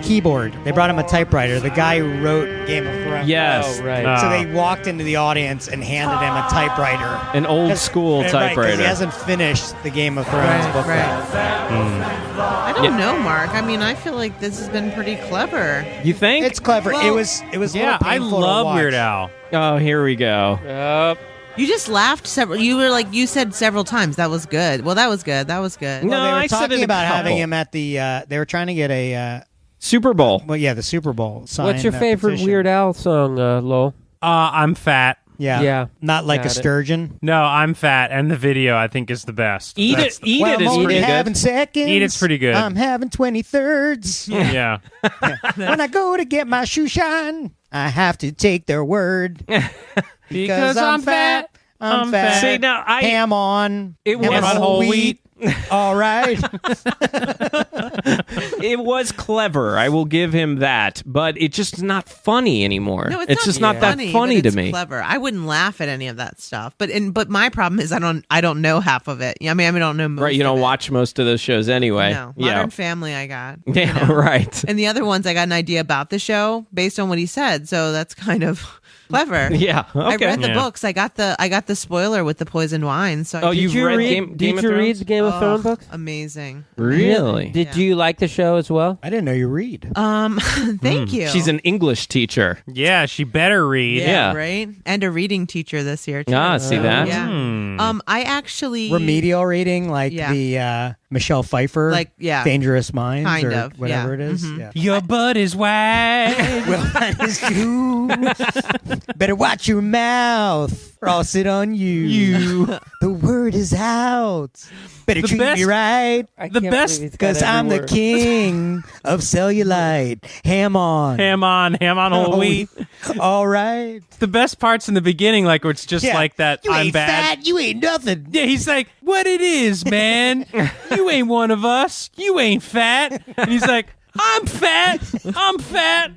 Speaker 10: keyboard. They brought him a typewriter. The guy who wrote Game of Thrones.
Speaker 6: Yes.
Speaker 7: Oh, right.
Speaker 10: So they walked into the audience and handed him a typewriter.
Speaker 6: An old school
Speaker 10: Right, 'cause
Speaker 6: typewriter.
Speaker 10: he hasn't finished the Game of Thrones book yet.
Speaker 8: I don't know, Mark. I mean, I feel like this has been pretty clever.
Speaker 6: You think?
Speaker 10: It's clever.
Speaker 8: Well,
Speaker 10: it was. A
Speaker 9: Yeah,
Speaker 10: little
Speaker 9: I
Speaker 10: painful to
Speaker 9: love
Speaker 10: watch.
Speaker 9: Weird Al.
Speaker 6: Oh, here we go.
Speaker 8: You just laughed several. You were like, you said several times that was good. Well, that was good. That was good.
Speaker 6: No,
Speaker 10: Well, they were
Speaker 6: I said
Speaker 10: talking
Speaker 6: it a
Speaker 10: about having
Speaker 6: couple.
Speaker 10: him at the. They were trying to get a.
Speaker 6: Super Bowl.
Speaker 10: Well, yeah, the Super Bowl.
Speaker 7: What's your favorite Weird Al song, Lowell?
Speaker 9: I'm fat.
Speaker 10: Yeah. Not like a
Speaker 7: Got it.
Speaker 10: sturgeon.
Speaker 9: No, I'm fat, and the video I think is the best.
Speaker 6: Eat
Speaker 9: That's-
Speaker 6: it is
Speaker 10: I'm only
Speaker 6: pretty good.
Speaker 10: having seconds.
Speaker 9: Eat it's pretty good.
Speaker 10: I'm having 23rds.
Speaker 9: Yeah.
Speaker 10: When I go to get my shoe shine, I have to take their word.
Speaker 9: Because I'm fat.
Speaker 10: I'm fat.
Speaker 6: See, now
Speaker 10: ham on.
Speaker 6: It
Speaker 10: ham
Speaker 6: was
Speaker 10: on
Speaker 9: whole wheat.
Speaker 10: All right.
Speaker 6: It was clever. I will give him that, but it's just not funny anymore.
Speaker 8: No, it's
Speaker 6: just not that funny
Speaker 8: but
Speaker 6: to
Speaker 8: it's
Speaker 6: me.
Speaker 8: Clever. I wouldn't laugh at any of that stuff. But my problem is I don't know half of it. I mean I don't know most.
Speaker 6: Right, you don't
Speaker 8: of it.
Speaker 6: watch most of those shows anyway.
Speaker 8: No, Modern Family I got.
Speaker 6: Yeah, right.
Speaker 8: And the other ones I got an idea about the show based on what he said. So that's kind of clever.
Speaker 6: Yeah, okay.
Speaker 8: I read the books. I got the spoiler with the poisoned wine. So
Speaker 6: you've read Game of
Speaker 7: Did you
Speaker 6: Thrones?
Speaker 7: read the Game of Thrones books?
Speaker 8: Amazing.
Speaker 6: Really?
Speaker 7: Did you like the show as well?
Speaker 10: I didn't know you read.
Speaker 8: Thank you.
Speaker 6: She's an English teacher.
Speaker 9: Yeah, she better read.
Speaker 6: Yeah.
Speaker 8: Right. And a reading teacher this year too.
Speaker 6: See that?
Speaker 8: Yeah. I actually
Speaker 10: Remedial reading, like
Speaker 8: Yeah.
Speaker 10: the Michelle Pfeiffer,
Speaker 8: Like, yeah.
Speaker 10: Dangerous Minds,
Speaker 8: Kind
Speaker 10: or
Speaker 8: of,
Speaker 10: whatever
Speaker 8: yeah.
Speaker 10: it is.
Speaker 8: Mhm.
Speaker 10: Yeah.
Speaker 9: Your butt is wide.
Speaker 10: Well, that is true. Better watch your mouth, or I'll sit on you. The word is out. Better
Speaker 9: The
Speaker 10: treat
Speaker 9: best-
Speaker 10: me right,
Speaker 9: The best,
Speaker 10: because I'm the king of cellulite. Ham on.
Speaker 9: ham on whole wheat.
Speaker 10: All right.
Speaker 9: The best parts in the beginning, like where it's just
Speaker 10: Yeah.
Speaker 9: like that.
Speaker 10: You
Speaker 9: I'm
Speaker 10: ain't
Speaker 9: bad.
Speaker 10: fat. You ain't nothing.
Speaker 9: Yeah, he's like, what it is, man? You ain't one of us. You ain't fat. And he's like, I'm fat. I'm fat.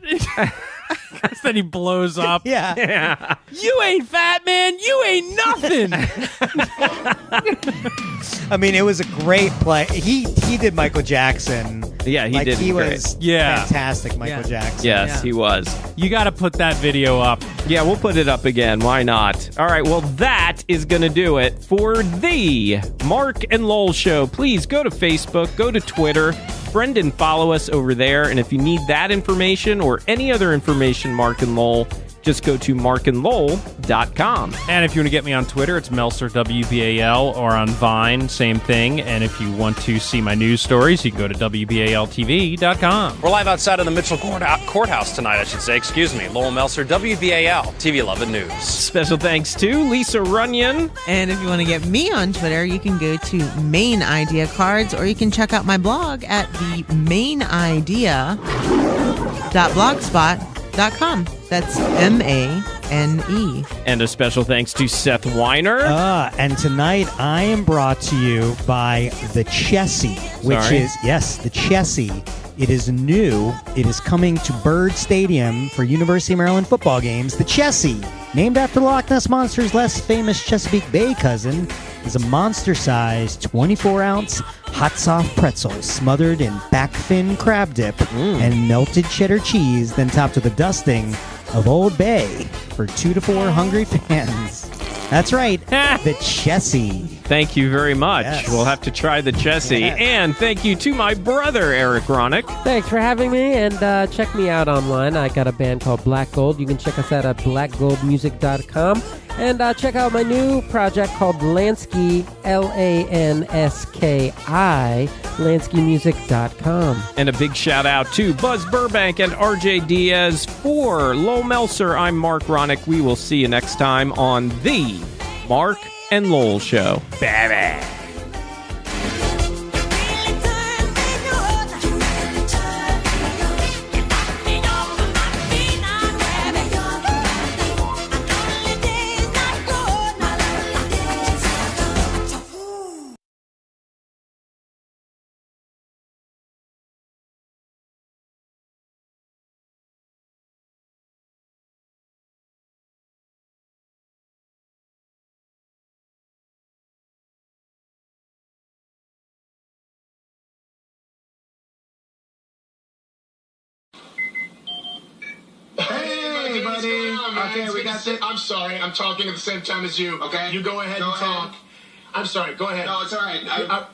Speaker 9: Then he blows up.
Speaker 10: Yeah.
Speaker 9: You ain't fat, man. You ain't nothing.
Speaker 10: I mean, it was a great play. He did Michael Jackson.
Speaker 6: Yeah, he
Speaker 10: like,
Speaker 6: did
Speaker 10: He
Speaker 6: great.
Speaker 10: was
Speaker 9: Yeah.
Speaker 10: fantastic, Michael Jackson.
Speaker 6: Yes, he was.
Speaker 9: You got to put that video up.
Speaker 6: Yeah, we'll put it up again. Why not? All right, well, that is going to do it for the Mark and Lowell Show. Please go to Facebook, go to Twitter, friend and follow us over there. And if you need that information or any other information, Mark and Lowell, just go to markandlowell.com.
Speaker 9: And if you want to get me on Twitter, it's Melser WBAL, or on Vine, same thing. And if you want to see my news stories, you can go to WBALTV.com.
Speaker 12: We're live outside of the Mitchell Courthouse tonight, I should say. Excuse me. Lowell Melser, WBAL, TV 11 News.
Speaker 6: Special thanks to Lisa Runyon.
Speaker 8: And if you want to get me on Twitter, you can go to Main Idea Cards, or you can check out my blog at the mainidea.blogspot.com. That's MANE.
Speaker 6: And a special thanks to Seth Weiner.
Speaker 10: And tonight I am brought to you by the Chessie, which
Speaker 6: Sorry?
Speaker 10: is, yes, the Chessie. It is new. It is coming to Bird Stadium for University of Maryland football games. The Chessie, named after the Loch Ness Monster's less famous Chesapeake Bay cousin, is a monster-sized 24-ounce hot soft pretzel smothered in back fin crab dip and melted cheddar cheese, then topped with a dusting of Old Bay for 2 to 4 hungry fans. That's right, the Chessie.
Speaker 6: Thank you very much.
Speaker 10: Yes.
Speaker 6: We'll have to try the Chessie.
Speaker 10: Yes.
Speaker 6: And thank you to my brother, Eric Ronick.
Speaker 7: Thanks for having me, and check me out online. I got a band called Black Gold. You can check us out at blackgoldmusic.com. And check out my new project called Lansky, Lanski, lanskymusic.com.
Speaker 6: And a big shout out to Buzz Burbank and RJ Diaz. For Lowell Melser, I'm Mark Ronick. We will see you next time on the Mark and Lowell Show. Baby.
Speaker 13: Hey, buddy. Okay, we got this. I'm sorry. I'm talking at the same time as you. Okay. You go ahead and talk. I'm sorry. Go ahead.
Speaker 14: No, it's all right.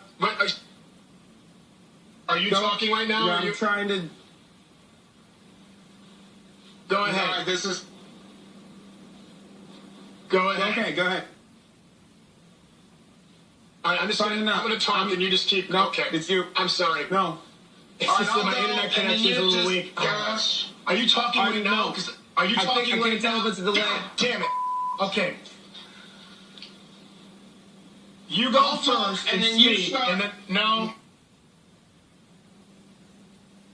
Speaker 13: Are you talking right now?
Speaker 14: Yeah,
Speaker 13: Are
Speaker 14: I'm
Speaker 13: you
Speaker 14: trying to.
Speaker 13: Go ahead.
Speaker 14: No, this is.
Speaker 13: Go ahead.
Speaker 14: Okay, go ahead.
Speaker 13: All right, I'm going to talk and you just keep.
Speaker 14: No,
Speaker 13: okay.
Speaker 14: it's you.
Speaker 13: I'm sorry.
Speaker 14: No.
Speaker 13: It's just that my internet connection is a little weak. Are you talking right now? Are you talking right now?
Speaker 14: I can't tell if it's a delay.
Speaker 13: Damn it. Okay. You go first, and then you start. And then, no.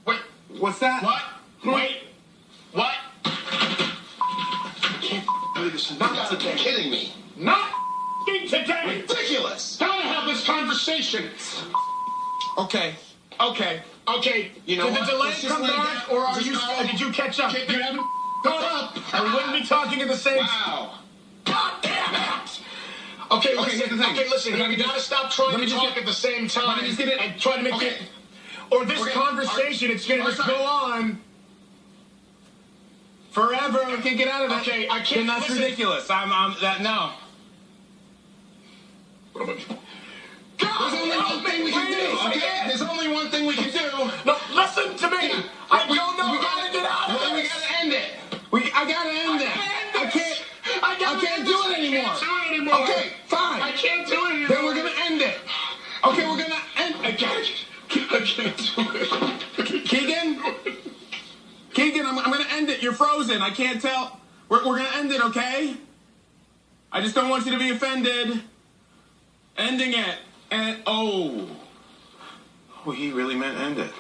Speaker 13: Wait.
Speaker 11: What's that?
Speaker 13: What? Wait. What? I can't believe this. Not today.
Speaker 11: Kidding me.
Speaker 13: Not today.
Speaker 11: Ridiculous.
Speaker 13: Gotta have this conversation.
Speaker 11: Okay.
Speaker 13: Okay.
Speaker 11: You know
Speaker 13: Did the
Speaker 11: what?
Speaker 13: delay
Speaker 11: Let's just
Speaker 13: come
Speaker 11: lay
Speaker 13: back,
Speaker 11: down.
Speaker 13: or did you catch up?
Speaker 11: You haven't
Speaker 13: caught up. I wouldn't be talking at the same.
Speaker 11: Wow.
Speaker 13: God damn it! Okay, listen.
Speaker 11: here's the thing.
Speaker 13: Okay, listen.
Speaker 11: Let me
Speaker 13: You gotta stop trying to talk at the same time.
Speaker 11: Let me just get it.
Speaker 13: And try to make it. Or this conversation, it's gonna just go on forever.
Speaker 11: I can't get out of it.
Speaker 13: Okay, I can't.
Speaker 11: Then that's ridiculous. I'm that no. There's only one thing we can do, okay? There's only one thing we can do.
Speaker 13: No, listen to me. I don't know
Speaker 11: we
Speaker 13: how to get out of
Speaker 11: We
Speaker 13: this.
Speaker 11: gotta end it. I gotta end it. I can't do it anymore.
Speaker 13: I can't do it anymore.
Speaker 11: Okay, fine.
Speaker 13: I can't do it anymore.
Speaker 11: Then we're gonna end it. Okay, we're gonna end.
Speaker 13: I can't do it.
Speaker 11: Keegan, I'm gonna end it. You're frozen. I can't tell. We're gonna end it, okay? I just don't want you to be offended. Ending it. And he really meant end it.